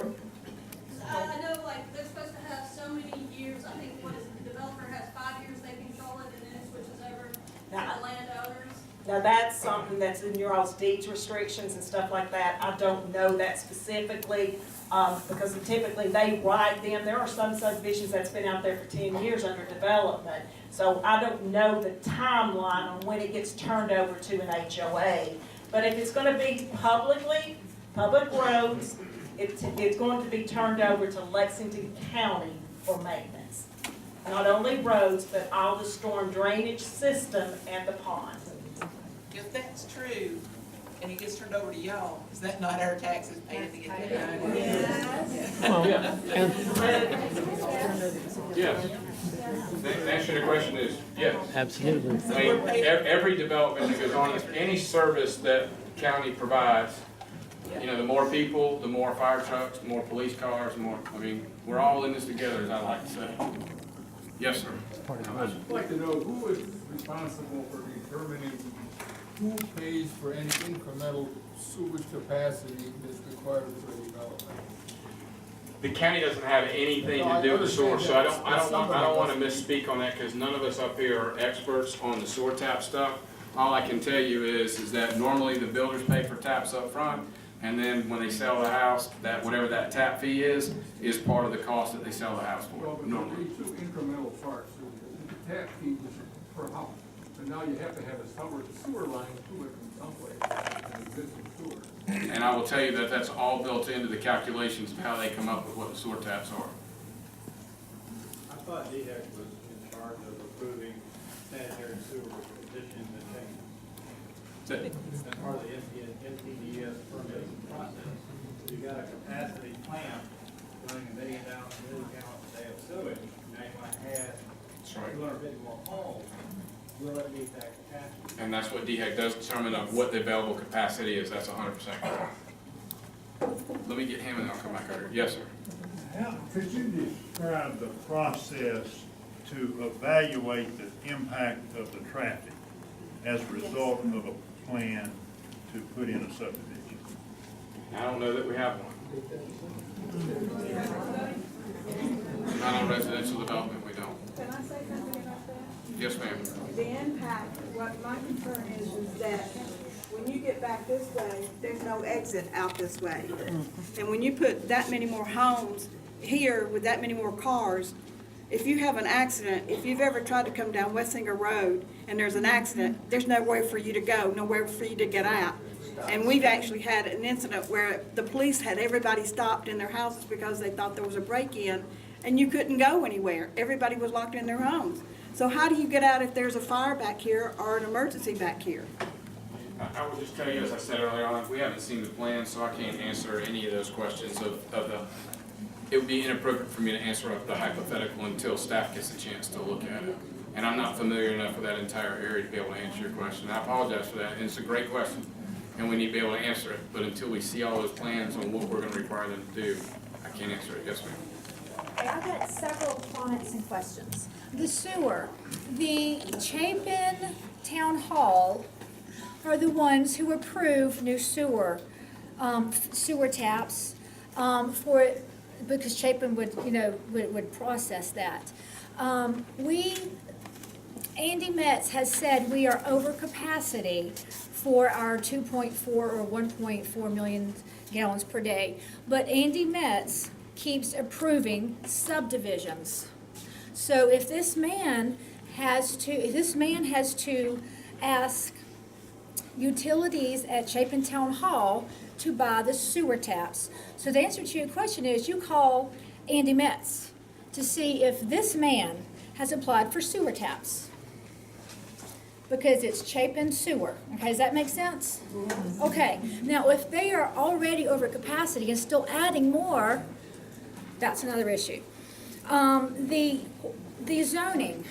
I know, like, they're supposed to have so many years, I think, what is it, the developer has 5 years they control it, and then it switches over to the landowners. now that's something that's in your all's deeds restrictions and stuff like that. I don't know that specifically, because typically they write them. There are some subdivisions that's been out there for 10 years under development. So I don't know the timeline on when it gets turned over to an HOA. But if it's gonna be public roads, it's going to be turned over to Lexington County for maintenance. Not only roads, but all the storm drainage system and the pond. If that's true, and it gets turned over to y'all, is that not our taxes paid to get that done? Yes. The answer to the question is yes. Absolutely. I mean, every development that goes on, any service that the county provides, you know, the more people, the more fire trucks, the more police cars, the more, I mean, we're all in this together, as I like to say. Yes, sir. I'd like to know who is responsible for determining who pays for any incremental sewage capacity that's required for a development. The county doesn't have anything to do with the sewer, so I don't want to misspeak on that, because none of us up here are experts on the sewer tap stuff. All I can tell you is that normally the builders pay for taps up front, and then when they sell the house, that whatever that tap fee is part of the cost that they sell the house for. Well, but Normally. there's two incremental parts. The tap fee is per house, but now you have to have a sewer line to it from someplace, an existing sewer. And I will tell you that that's all built into the calculations of how they come up with what the sewer taps are. I thought DHEC was in charge of approving sanitary sewer additions and changes. That's part of the NTDS permitting process. You got a capacity plant running 1 million gallons a day of sewage, now you want to add 250 more homes, will it meet that capacity? And that's what DHEC does determine of what the available capacity is. That's 100% correct. Let me get him and I'll come back over. Yes, sir. Could you describe the process to evaluate the impact of the traffic as a result of a plan to put in a subdivision? I don't know that we have one. Not on residential development, we don't. Can I say something about that? Yes, ma'am. The impact, what my concern is that when you get back this way, there's no exit out this way. And when you put that many more homes here with that many more cars, if you have an accident, if you've ever tried to come down Wessinger Road and there's an accident, there's nowhere for you to go, nowhere for you to get out. And we've actually had an incident where the police had everybody stopped in their houses because they thought there was a break-in and you couldn't go anywhere. Everybody was locked in their homes. So how do you get out if there's a fire back here or an emergency back here? I would just tell you, as I said earlier on, we haven't seen the plan, so I can't answer any of those questions it would be inappropriate for me to answer the hypothetical until staff gets a chance to look at it. And I'm not familiar enough with that entire area to be able to answer your question. I apologize for that, and it's a great question, and we need to be able to answer it. But until we see all those plans on what we're going to require them to do, I can't answer it. Yes, ma'am. Okay, I've got several comments and questions. The sewer, the Chapin Town Hall are the ones who approve new sewer taps because Chapin would process that. Andy Metz has said we are over capacity for our 2.4 or 1.4 million gallons per day. But Andy Metz keeps approving subdivisions. So if this man has to ask utilities at Chapin Town Hall to buy the sewer taps. So the answer to your question is you call Andy Metz to see if this man has applied for sewer taps. Because it's Chapin Sewer. Okay, does that make sense? Okay, now if they are already over capacity and still adding more, that's another issue. The zoning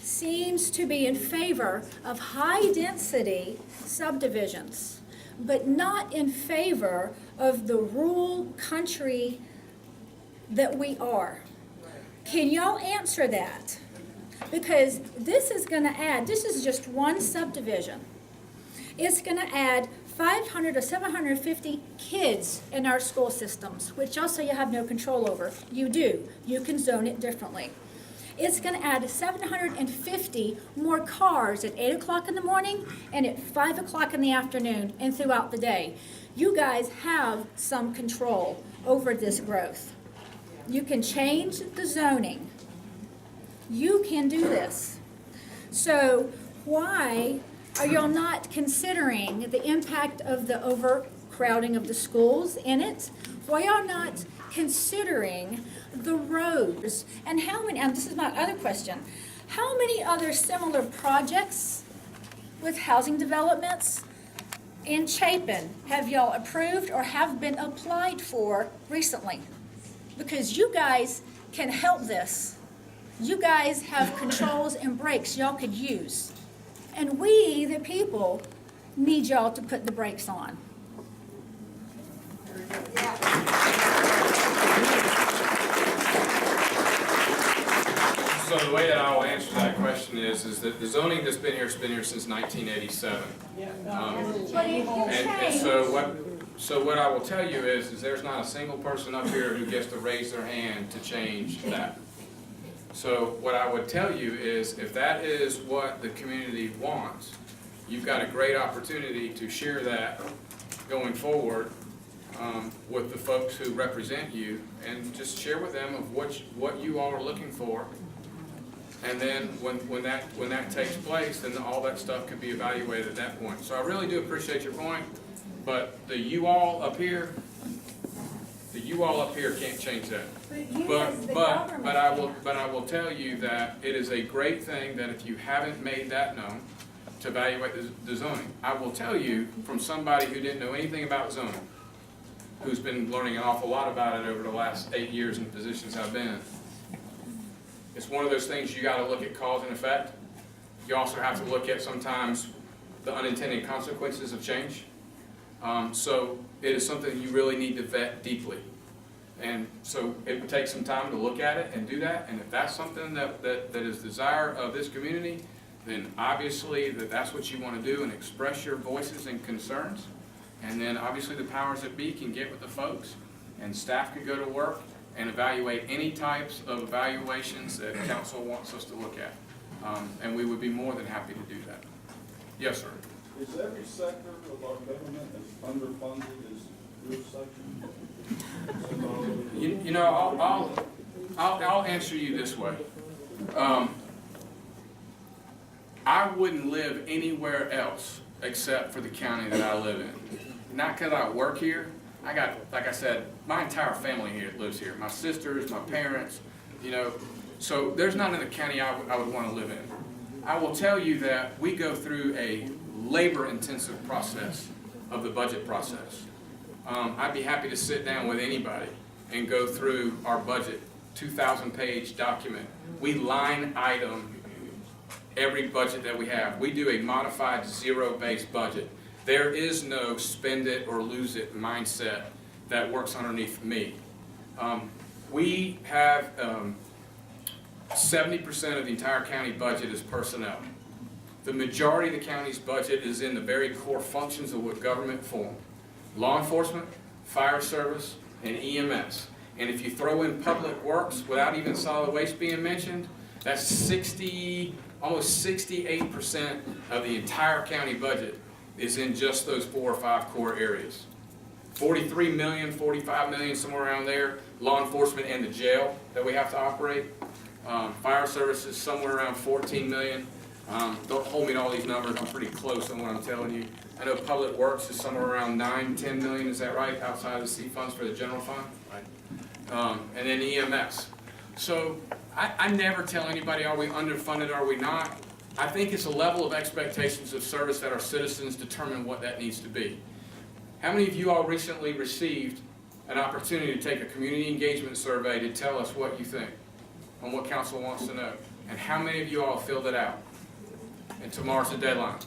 seems to be in favor of high-density subdivisions, but not in favor of the rural country that we are. Can y'all answer that? Because this is going to add, this is just one subdivision. It's going to add 500 to 750 kids in our school systems, which also you have no control over. You do. You can zone it differently. It's going to add 750 more cars at 8 o'clock in the morning and at 5 o'clock in the afternoon and throughout the day. You guys have some control over this growth. You can change the zoning. You can do this. So why are y'all not considering the impact of the overcrowding of the schools in it? Why y'all not considering the roads? And how many, and this is my other question, how many other similar projects with housing developments in Chapin have y'all approved or have been applied for recently? Because you guys can help this. You guys have controls and brakes y'all could use. And we, the people, need y'all to put the brakes on. So the way that I'll answer that question is that the zoning that's been here has been here since 1987. So what I will tell you is there's not a single person up here who gets to raise their hand to change that. So what I would tell you is if that is what the community wants, you've got a great opportunity to share that going forward with the folks who represent you, and just share with them of what you all are looking for. And then when that takes place, then all that stuff could be evaluated at that point. So I really do appreciate your point, but the you all up here can't change that. But I will tell you that it is a great thing that if you haven't made that known, to evaluate the zoning. I will tell you from somebody who didn't know anything about zoning, who's been learning an awful lot about it over the last 8 years in the positions I've been in. It's one of those things you got to look at cause and effect. You also have to look at sometimes the unintended consequences of change. So it is something you really need to vet deeply. And so it would take some time to look at it and do that. And if that's something that is desire of this community, then obviously that's what you want to do and express your voices and concerns. And then obviously the powers that be can get with the folks and staff can go to work and evaluate any types of evaluations that council wants us to look at. And we would be more than happy to do that. Yes, sir. Is every sector of our government as underfunded as your section? You know, I'll answer you this way. I wouldn't live anywhere else except for the county that I live in. Not because I work here. I got, like I said, my entire family here lives here. My sisters, my parents, you know. So there's not another county I would want to live in. I will tell you that we go through a labor-intensive process of the budget process. I'd be happy to sit down with anybody and go through our budget, 2,000-page document. We line item every budget that we have. We do a modified zero-based budget. There is no spend it or lose it mindset that works underneath me. We have 70% of the entire county budget is personnel. The majority of the county's budget is in the very core functions of what government formed. Law enforcement, fire service, and EMS. And if you throw in public works without even solid waste being mentioned, that's almost 68% of the entire county budget is in just those 4 or 5 core areas. 43 million, 45 million, somewhere around there, law enforcement and the jail that we have to operate. Fire services, somewhere around 14 million. Don't hold me to all these numbers, I'm pretty close on what I'm telling you. I know Public Works is somewhere around 9, 10 million, is that right, outside of the C funds for the general fund? Right. And then EMS. So I never tell anybody, are we underfunded, are we not? I think it's a level of expectations of service that our citizens determine what that needs to be. How many of you all recently received an opportunity to take a community engagement survey to tell us what you think on what council wants to know? And how many of you all filled it out? And tomorrow's the deadline.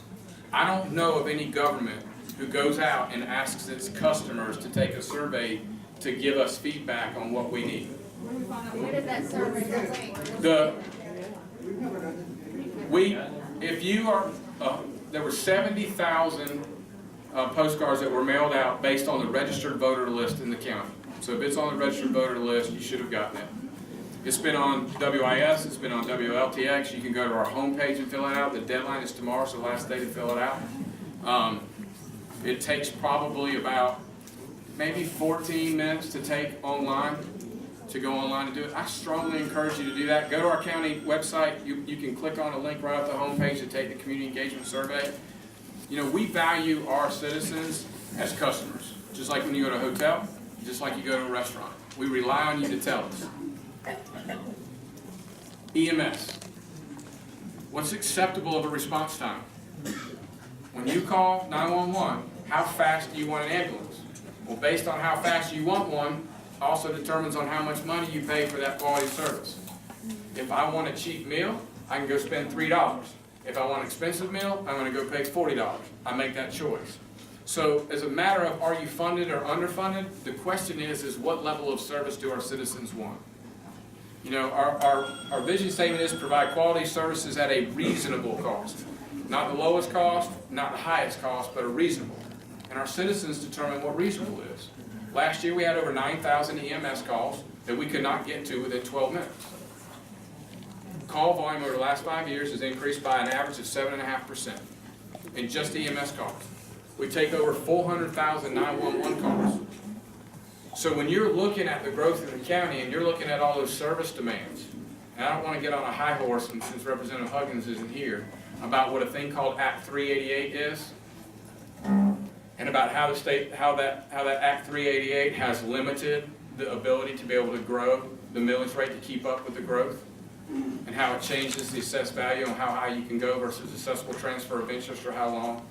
I don't know of any government who goes out and asks its customers to take a survey to give us feedback on what we need. Where did that survey go? There were 70,000 postcards that were mailed out based on the registered voter list in the county. So if it's on the registered voter list, you should have gotten it. It's been on WIS, it's been on WLTX. You can go to our homepage and fill it out. The deadline is tomorrow, so the last day to fill it out. It takes probably about maybe 14 minutes to take online, to go online and do it. I strongly encourage you to do that. Go to our county website. You can click on a link right off the homepage to take the community engagement survey. You know, we value our citizens as customers. Just like when you go to a hotel, just like you go to a restaurant. We rely on you to tell us. EMS. What's acceptable of a response time? When you call 911, how fast do you want an ambulance? Well, based on how fast you want one, also determines on how much money you pay for that quality service. If I want a cheap meal, I can go spend $3. If I want an expensive meal, I'm going to go pay $40. I make that choice. So as a matter of are you funded or underfunded, the question is what level of service do our citizens want? You know, our vision statement is provide quality services at a reasonable cost. Not the lowest cost, not the highest cost, but a reasonable. And our citizens determine what reasonable is. Last year we had over 9,000 EMS calls that we could not get to within 12 minutes. Call volume over the last 5 years has increased by an average of 7.5% in just EMS calls. We take over 400,000 911 calls. So when you're looking at the growth in the county and you're looking at all those service demands, and I don't want to get on a high horse, and since Representative Huggins isn't here, about what a thing called Act 388 is, and about how that Act 388 has limited the ability to be able to grow the millage rate to keep up with the growth, and how it changes the assessed value on how high you can go versus assessable transfer of interest or how long.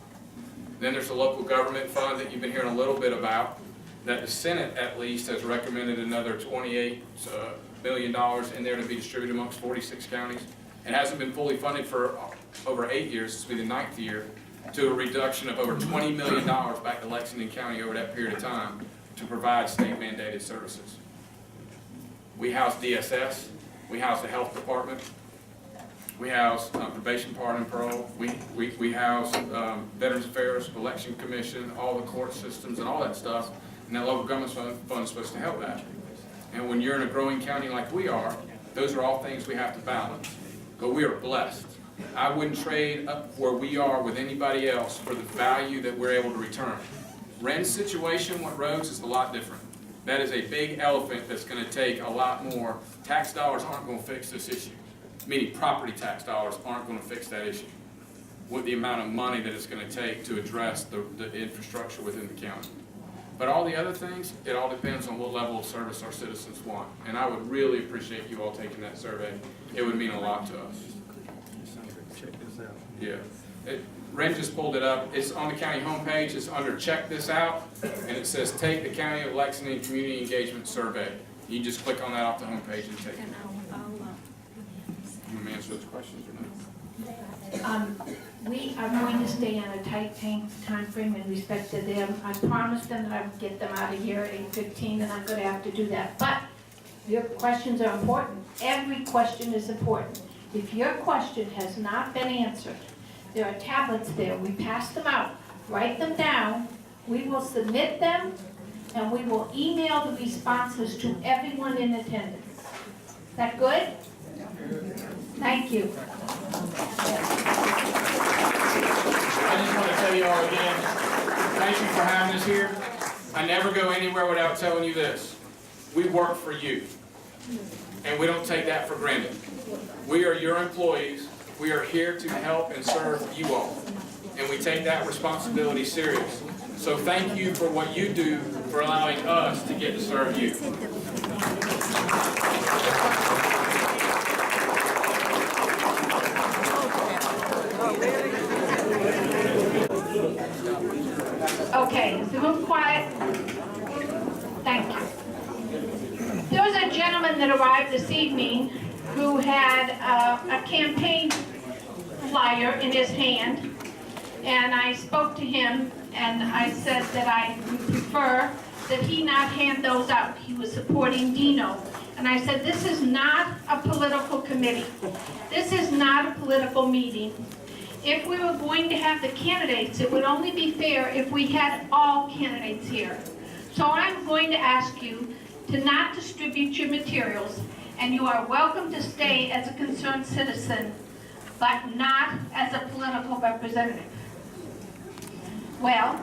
Then there's the local government fund that you've been hearing a little bit about, that the Senate at least has recommended another $28 billion in there to be distributed amongst 46 counties. It hasn't been fully funded for over 8 years, this will be the 9th year, to a reduction of over $20 million back to Lexington County over that period of time to provide state mandated services. We house DSS, we house the health department, we house probation, pardon, and parole, we house Veterans Affairs, Election Commission, all the court systems and all that stuff, and that local government fund is supposed to help that. And when you're in a growing county like we are, those are all things we have to balance. But we are blessed. I wouldn't trade up where we are with anybody else for the value that we're able to return. Ren's situation with roads is a lot different. That is a big elephant that's going to take a lot more. Tax dollars aren't going to fix this issue. Meaning property tax dollars aren't going to fix that issue with the amount of money that it's going to take to address the infrastructure within the county. But all the other things, it all depends on what level of service our citizens want. And I would really appreciate you all taking that survey. It would mean a lot to us. Check this out. Yeah. Ren just pulled it up. It's on the county homepage. It's under Check This Out. And it says Take the County of Lexington Community Engagement Survey. You just click on that off the homepage and take it. You want me to answer those questions or not? We are going to stay on a tight time frame in respect to them. I promised them that I would get them out of here at 8:15, and I'm going to have to do that. But your questions are important. Every question is important. If your question has not been answered, there are tablets there. We pass them out. Write them down. We will submit them, and we will email the responses to everyone in attendance. Is that good? Thank you. I just want to tell you all again, thank you for having us here. I never go anywhere without telling you this. We work for you, and we don't take that for granted. We are your employees. We are here to help and serve you all, and we take that responsibility serious. So thank you for what you do for allowing us to get to serve you. Okay, so move quiet. Thank you. There was a gentleman that arrived this evening who had a campaign flyer in his hand, and I spoke to him and I said that I would prefer that he not hand those out. He was supporting Dino. And I said, this is not a political committee. This is not a political meeting. If we were going to have the candidates, it would only be fair if we had all candidates here. So I'm going to ask you to not distribute your materials, and you are welcome to stay as a concerned citizen, but not as a political representative. Well,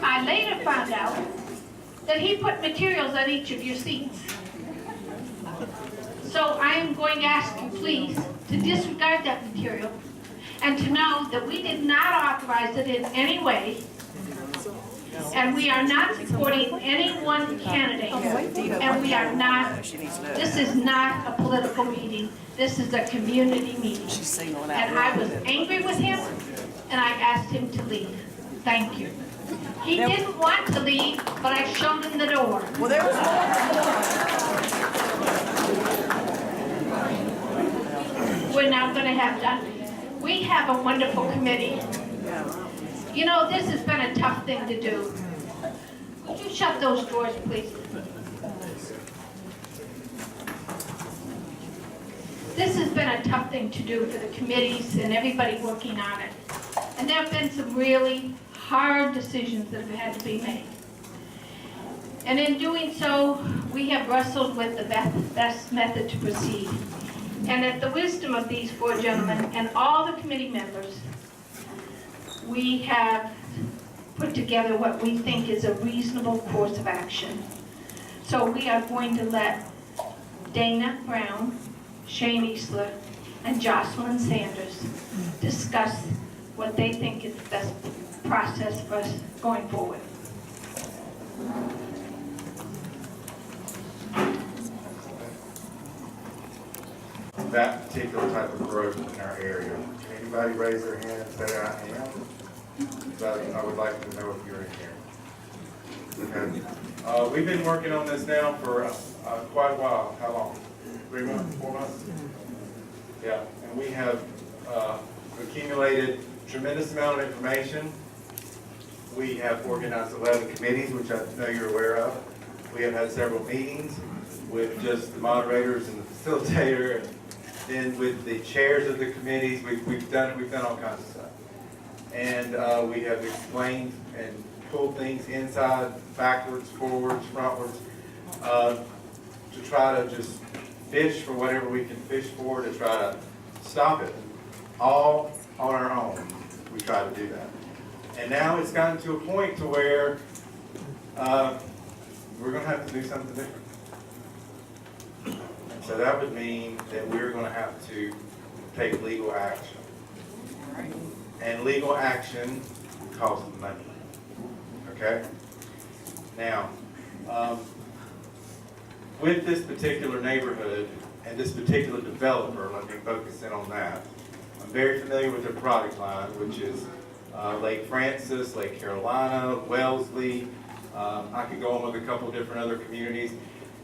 I later found out that he put materials on each of your seats. So I am going to ask you, please, to disregard that material and to know that we did not authorize it in any way, and we are not supporting any one candidate, and we are not, this is not a political meeting, this is a community meeting. And I was angry with him, and I asked him to leave. Thank you. He didn't want to leave, but I showed him the door. Well, there was We're now going to have done. We have a wonderful committee. You know, this has been a tough thing to do. Could you shut those doors, please? This has been a tough thing to do for the committees and everybody working on it. And there have been some really hard decisions that have had to be made. And in doing so, we have wrestled with the best method to proceed. And at the wisdom of these four gentlemen and all the committee members, we have put together what we think is a reasonable course of action. So we are going to let Dana Brown, Shane Eastler, and Jocelyn Sanders discuss what they think is the best process for us going forward. That particular type of growth in our area. Can anybody raise their hand and say I am? So I would like to know if you're in here. Okay. We've been working on this now for quite a while. How long? 3 months, 4 months? Yeah, and we have accumulated a tremendous amount of information. We have organized 11 committees, which I know you're aware of. We have had several meetings with just the moderators and the facilitator, and then with the chairs of the committees. We've done all kinds of stuff. And we have explained and pulled things inside, backwards, forwards, frontwards, to try to just fish for whatever we can fish for to try to stop it. All on our own, we try to do that. And now it's gotten to a point to where we're going to have to do something different. And so that would mean that we're going to have to take legal action. And legal action costs money. Okay? Now, with this particular neighborhood and this particular developer, let me focus in on that. I'm very familiar with their product line, which is Lake Francis, Lake Carolina, Wellesley. I could go on with a couple different other communities.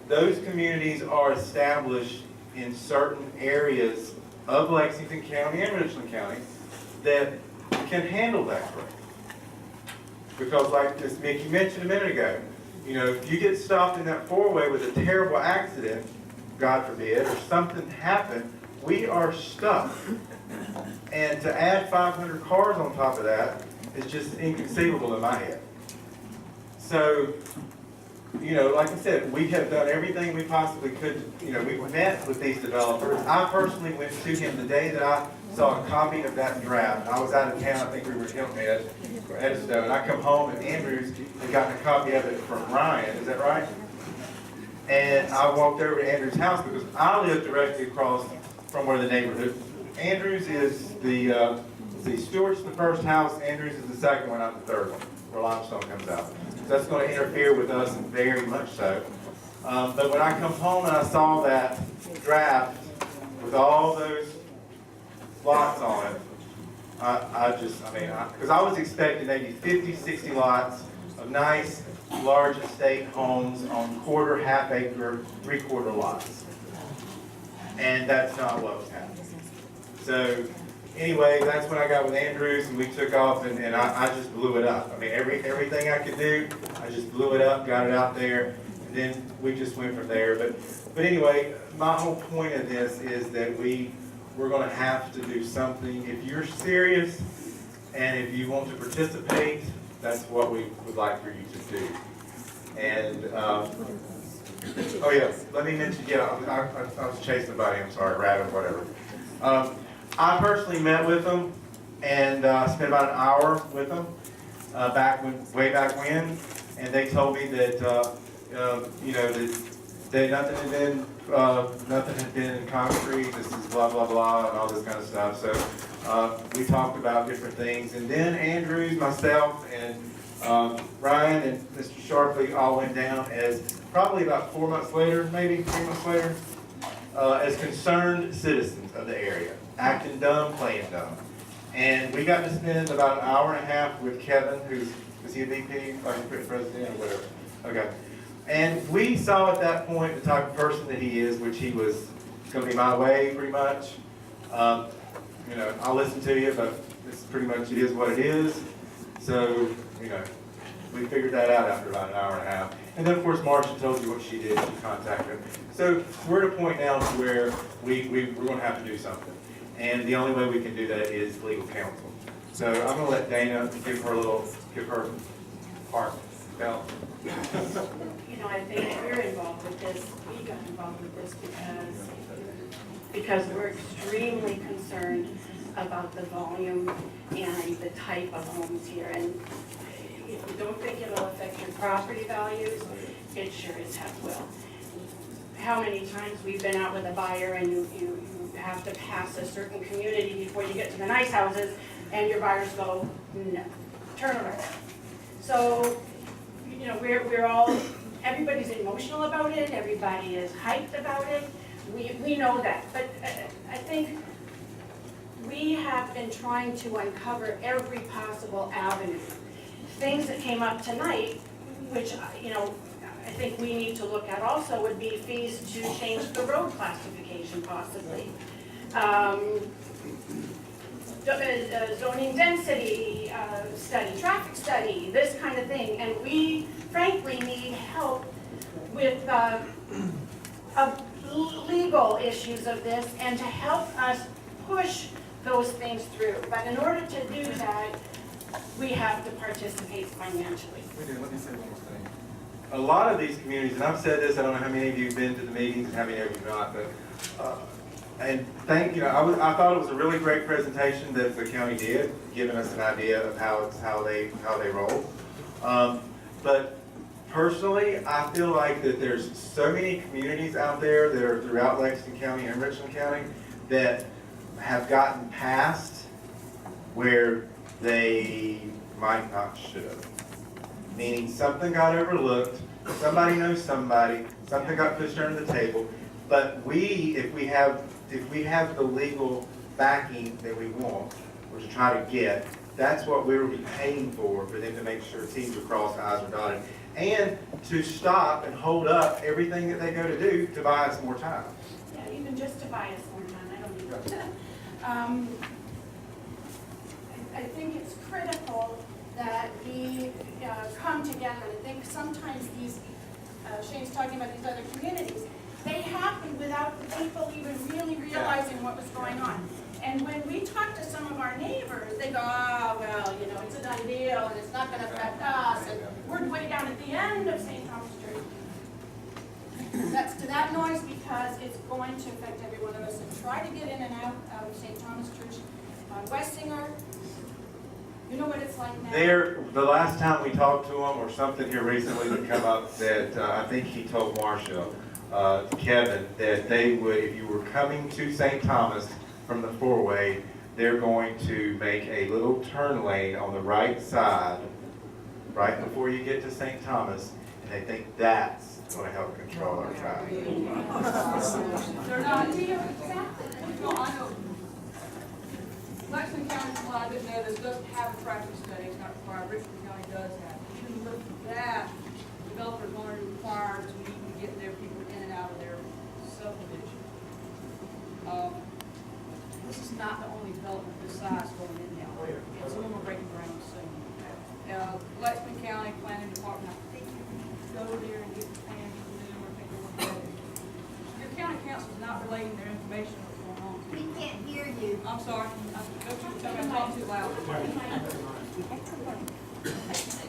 Those communities are established in certain areas of Lexington County and Richland County that can handle that growth. Because like Ms. Mickey mentioned a minute ago, you know, if you get stopped in that four-way with a terrible accident, God forbid, or something happened, we are stuck. And to add 500 cars on top of that is just inconceivable in my head. So you know, like I said, we have done everything we possibly could. You know, we've met with these developers. I personally went to him the day that I saw a copy of that draft. I was out of town, I think we were in Hilton Head or Edisto, and I come home and Andrews had gotten a copy of it from Ryan, is that right? And I walked over to Andrews' house because I live directly across from where the neighborhood. Andrews is the, Stewart's the first house, Andrews is the second one, I'm the third one, where limestone comes out. So that's going to interfere with us very much so. But when I come home and I saw that draft with all those lots on it, because I was expecting maybe 50, 60 lots of nice, large estate homes on quarter, half acre, 3/4 lots. And that's not what was happening. So anyway, that's when I got with Andrews and we took off and I just blew it up. I mean, everything I could do, I just blew it up, got it out there, and then we just went from there. But anyway, my whole point of this is that we're going to have to do something. If you're serious and if you want to participate, that's what we would like for you to do. And, oh yeah, let me mention, I was chasing a buddy, I'm sorry, rabbit, whatever. I personally met with them and spent about an hour with them way back when, and they told me that, you know, that nothing had been in concrete, this is blah, blah, blah, and all this kind of stuff. So we talked about different things. And then Andrews, myself, and Ryan and Mr. Sharpley all went down as probably about 4 months later, maybe 3 months later, as concerned citizens of the area, acting dumb, playing dumb. And we got to spend about an hour and a half with Kevin, is he a VP, like president or whatever? Okay. And we saw at that point the type of person that he is, which he was going to be my way pretty much. You know, I'll listen to you, but it's pretty much it is what it is. So, you know, we figured that out after about an hour and a half. And then, of course, Marcia told you what she did. She contacted him. So we're at a point now to where we're going to have to do something. And the only way we can do that is legal counsel. So I'm going to let Dana give her part. Bell. You know, I think we're involved with this, we got involved with this because we're extremely concerned about the volume and the type of homes here. And if you don't think it'll affect your property values, it sure as heck will. How many times we've been out with a buyer and you have to pass a certain community before you get to the nice houses, and your buyers go, no, turn around. So, you know, we're all, everybody's emotional about it, everybody is hyped about it, we know that, but I think we have been trying to uncover every possible avenue. Things that came up tonight, which, you know, I think we need to look at also would be fees to change the road classification possibly. Zoning density study, traffic study, this kind of thing. And we frankly need help with legal issues of this and to help us push those things through. But in order to do that, we have to participate financially. Let me say one more thing. A lot of these communities, and I've said this, I don't know how many of you have been to the meetings and how many of you not, but and I thought it was a really great presentation that the county did, giving us an idea of how they roll. But personally, I feel like that there's so many communities out there that are throughout Lexington County and Richland County that have gotten past where they might not should have. Meaning something got overlooked, somebody knows somebody, something got pushed under the table. But if we have the legal backing that we want, or to try to get, that's what we will be paying for them to make sure T's are crossed, I's are dotted, and to stop and hold up everything that they go to do to buy us more time. Yeah, even just to buy us more time, I don't need to. I think it's critical that we come together. I think sometimes these, Shane's talking about these other communities, they happen without the people even really realizing what was going on. And when we talk to some of our neighbors, they go, well, you know, it's a done deal and it's not going to affect us. And we're way down at the end of St. Thomas Street. because it's going to affect every one of us that try to get in and out of St. Thomas Church on Wessinger. You know what it's like now? The last time we talked to them, or something here recently would come up, that I think he told Marcia, Kevin, that they would, if you were coming to St. Thomas from the four-way, they're going to make a little turn lane on the right side, right before you get to St. Thomas, and they think that's going to help control our traffic. They're not here. No, I know. Lexington County, well, I didn't know this, doesn't have a traffic study, it's not required. Richmond County does have. If you look at that, developers are required to even get their people in and out of their subdivision. This is not the only development this size going in now. It's one we're breaking ground soon. Lexington County Planning Department, I think you can go there and get the plan from them or take a look at it. Your county council is not relating their information on what's going on. We can't hear you. I'm sorry. I'm talking too loud.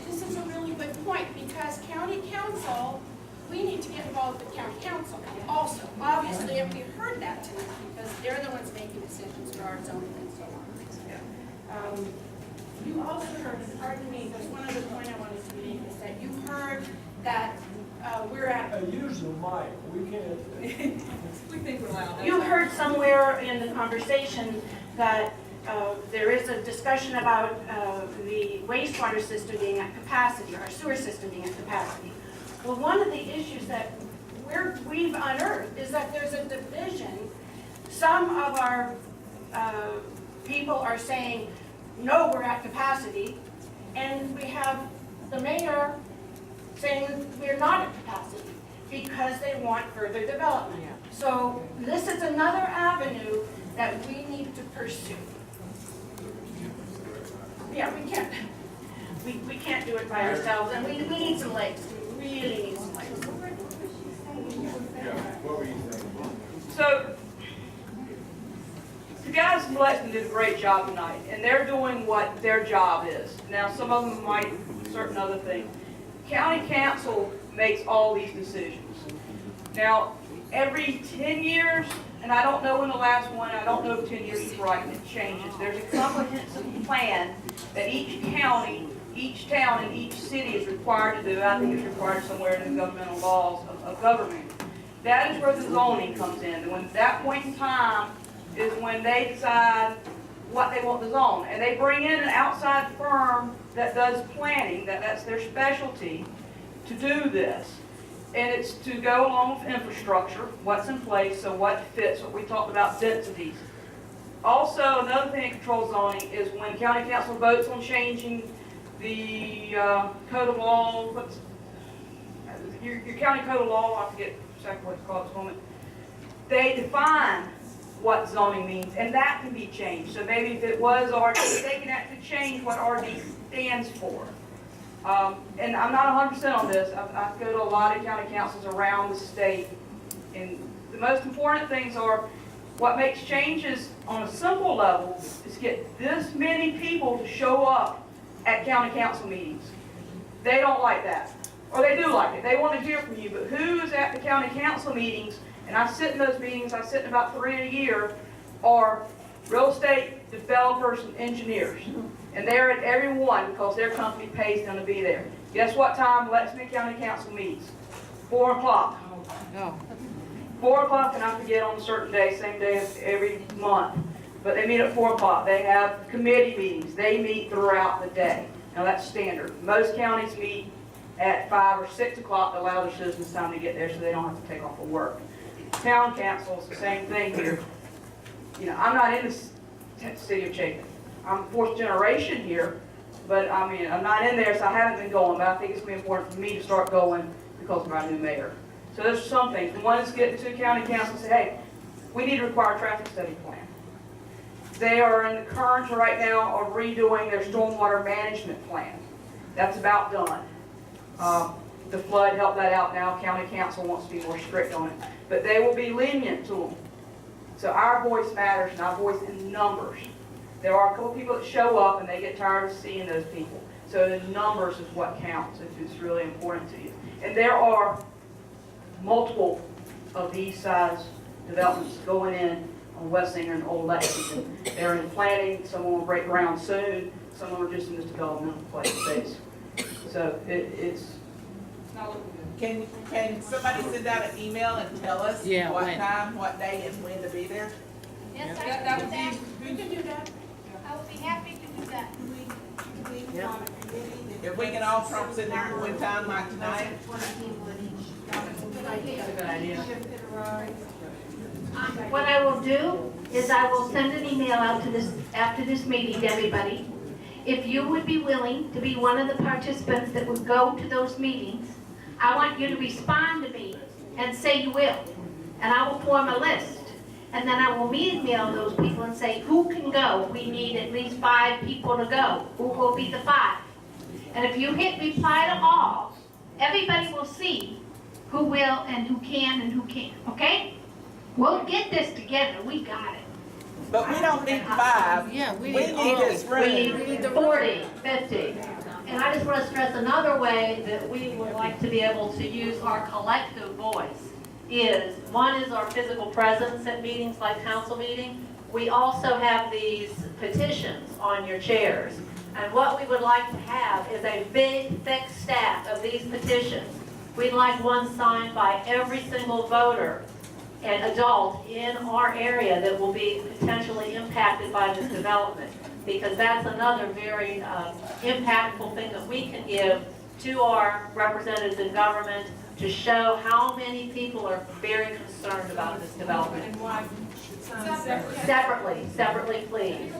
This is a really good point, because county council, we need to get involved with county council also. Obviously, and we've heard that tonight, because they're the ones making decisions for our zoning and so on. You also heard, pardon me, there's one other point I wanted to make, is that you heard that we're at. Use the mic, we can't. We think we're loud. You heard somewhere in the conversation that there is a discussion about the wastewater system being at capacity, or our sewer system being at capacity. Well, one of the issues that we've unearthed is that there's a division. Some of our people are saying, no, we're at capacity, and we have the mayor saying we're not at capacity because they want further development. So this is another avenue that we need to pursue. Yeah, we can't do it by ourselves, and we need some legs. We really need some legs. What were you saying? So, the guys from Lexington did a great job tonight, and they're doing what their job is. Now, some of them might certain other things. County council makes all these decisions. Now, every 10 years, and I don't know when the last one, I don't know if 10 years is right, and it changes. There's a comprehensive plan that each county, each town, and each city is required to do. I think it's required somewhere in the governmental laws of government. That is where the zoning comes in. And when that point in time is when they decide what they want to zone. And they bring in an outside firm that does planning, that's their specialty, to do this. And it's to go along with infrastructure, what's in place, so what fits, what we talked about, densities. Also, another thing that controls zoning is when county council votes on changing the code of law, your county code of law, I forget exactly what it's called at this moment, they define what zoning means, and that can be changed. So maybe if it was RD, they can actually change what RD stands for. And I'm not 100% on this. I go to a lot of county councils around the state, and the most important things are what makes changes on a simple level is get this many people to show up at county council meetings. They don't like that, or they do like it. They want to hear from you, but who is at the county council meetings? And I sit in those meetings, I sit in about 3 a year, are real estate developers and engineers. And they're at every one because their company pays them to be there. Guess what time Lexington County Council meets? 4 o'clock. 4 o'clock, and I forget on a certain day, same day as every month. But they meet at 4 o'clock. They have committee meetings. They meet throughout the day. Now that's standard. Most counties meet at 5 or 6 o'clock to allow their citizens time to get there so they don't have to take off of work. Town council is the same thing here. You know, I'm not in the city of Chapin. I'm 4th generation here, but I mean, I'm not in there, so I haven't been going, but I think it's going to be important for me to start going because of our new mayor. So there's some things. One is getting to county council and say, hey, we need to require a traffic study plan. They are in the current right now of redoing their stormwater management plan. That's about done. The flood helped that out now. County council wants to be more strict on it. But they will be lenient to them. So our voice matters, and our voice in numbers. There are a couple people that show up and they get tired of seeing those people. So the numbers is what counts if it's really important to you. And there are multiple of these size developments going in on Wessinger and Old Lexington. They're in planning, some will break ground soon, some are just in this developmental phase. So it's not looking good. Can somebody send out an email and tell us Yeah, what when. time, what day, and when to be there? Yes, That would be, we can do that. I would be happy to do that. if we can all trump in there at one time like tonight. What I will do is I will send an email out to this, after this meeting to everybody. If you would be willing to be one of the participants that would go to those meetings, I want you to respond to me and say you will. And I will form a list. And then I will email those people and say, who can go? We need at least 5 people to go. Who will be the 5? And if you hit reply to all, everybody will see who will and who can and who can't, okay? We'll get this together, we got it. But we don't need 5. Yeah, We need this room. We need 40, 50. And I just want to stress another way that we would like to be able to use our collective voice is, one is our physical presence at meetings like council meeting. We also have these petitions on your chairs. And what we would like to have is a big, thick stack of these petitions. We'd like one signed by every single voter and adult in our area that will be potentially impacted by this development. Because that's another very impactful thing that we can give to our representatives in government to show how many people are very concerned about this development. And why should sign separately? Separately, please.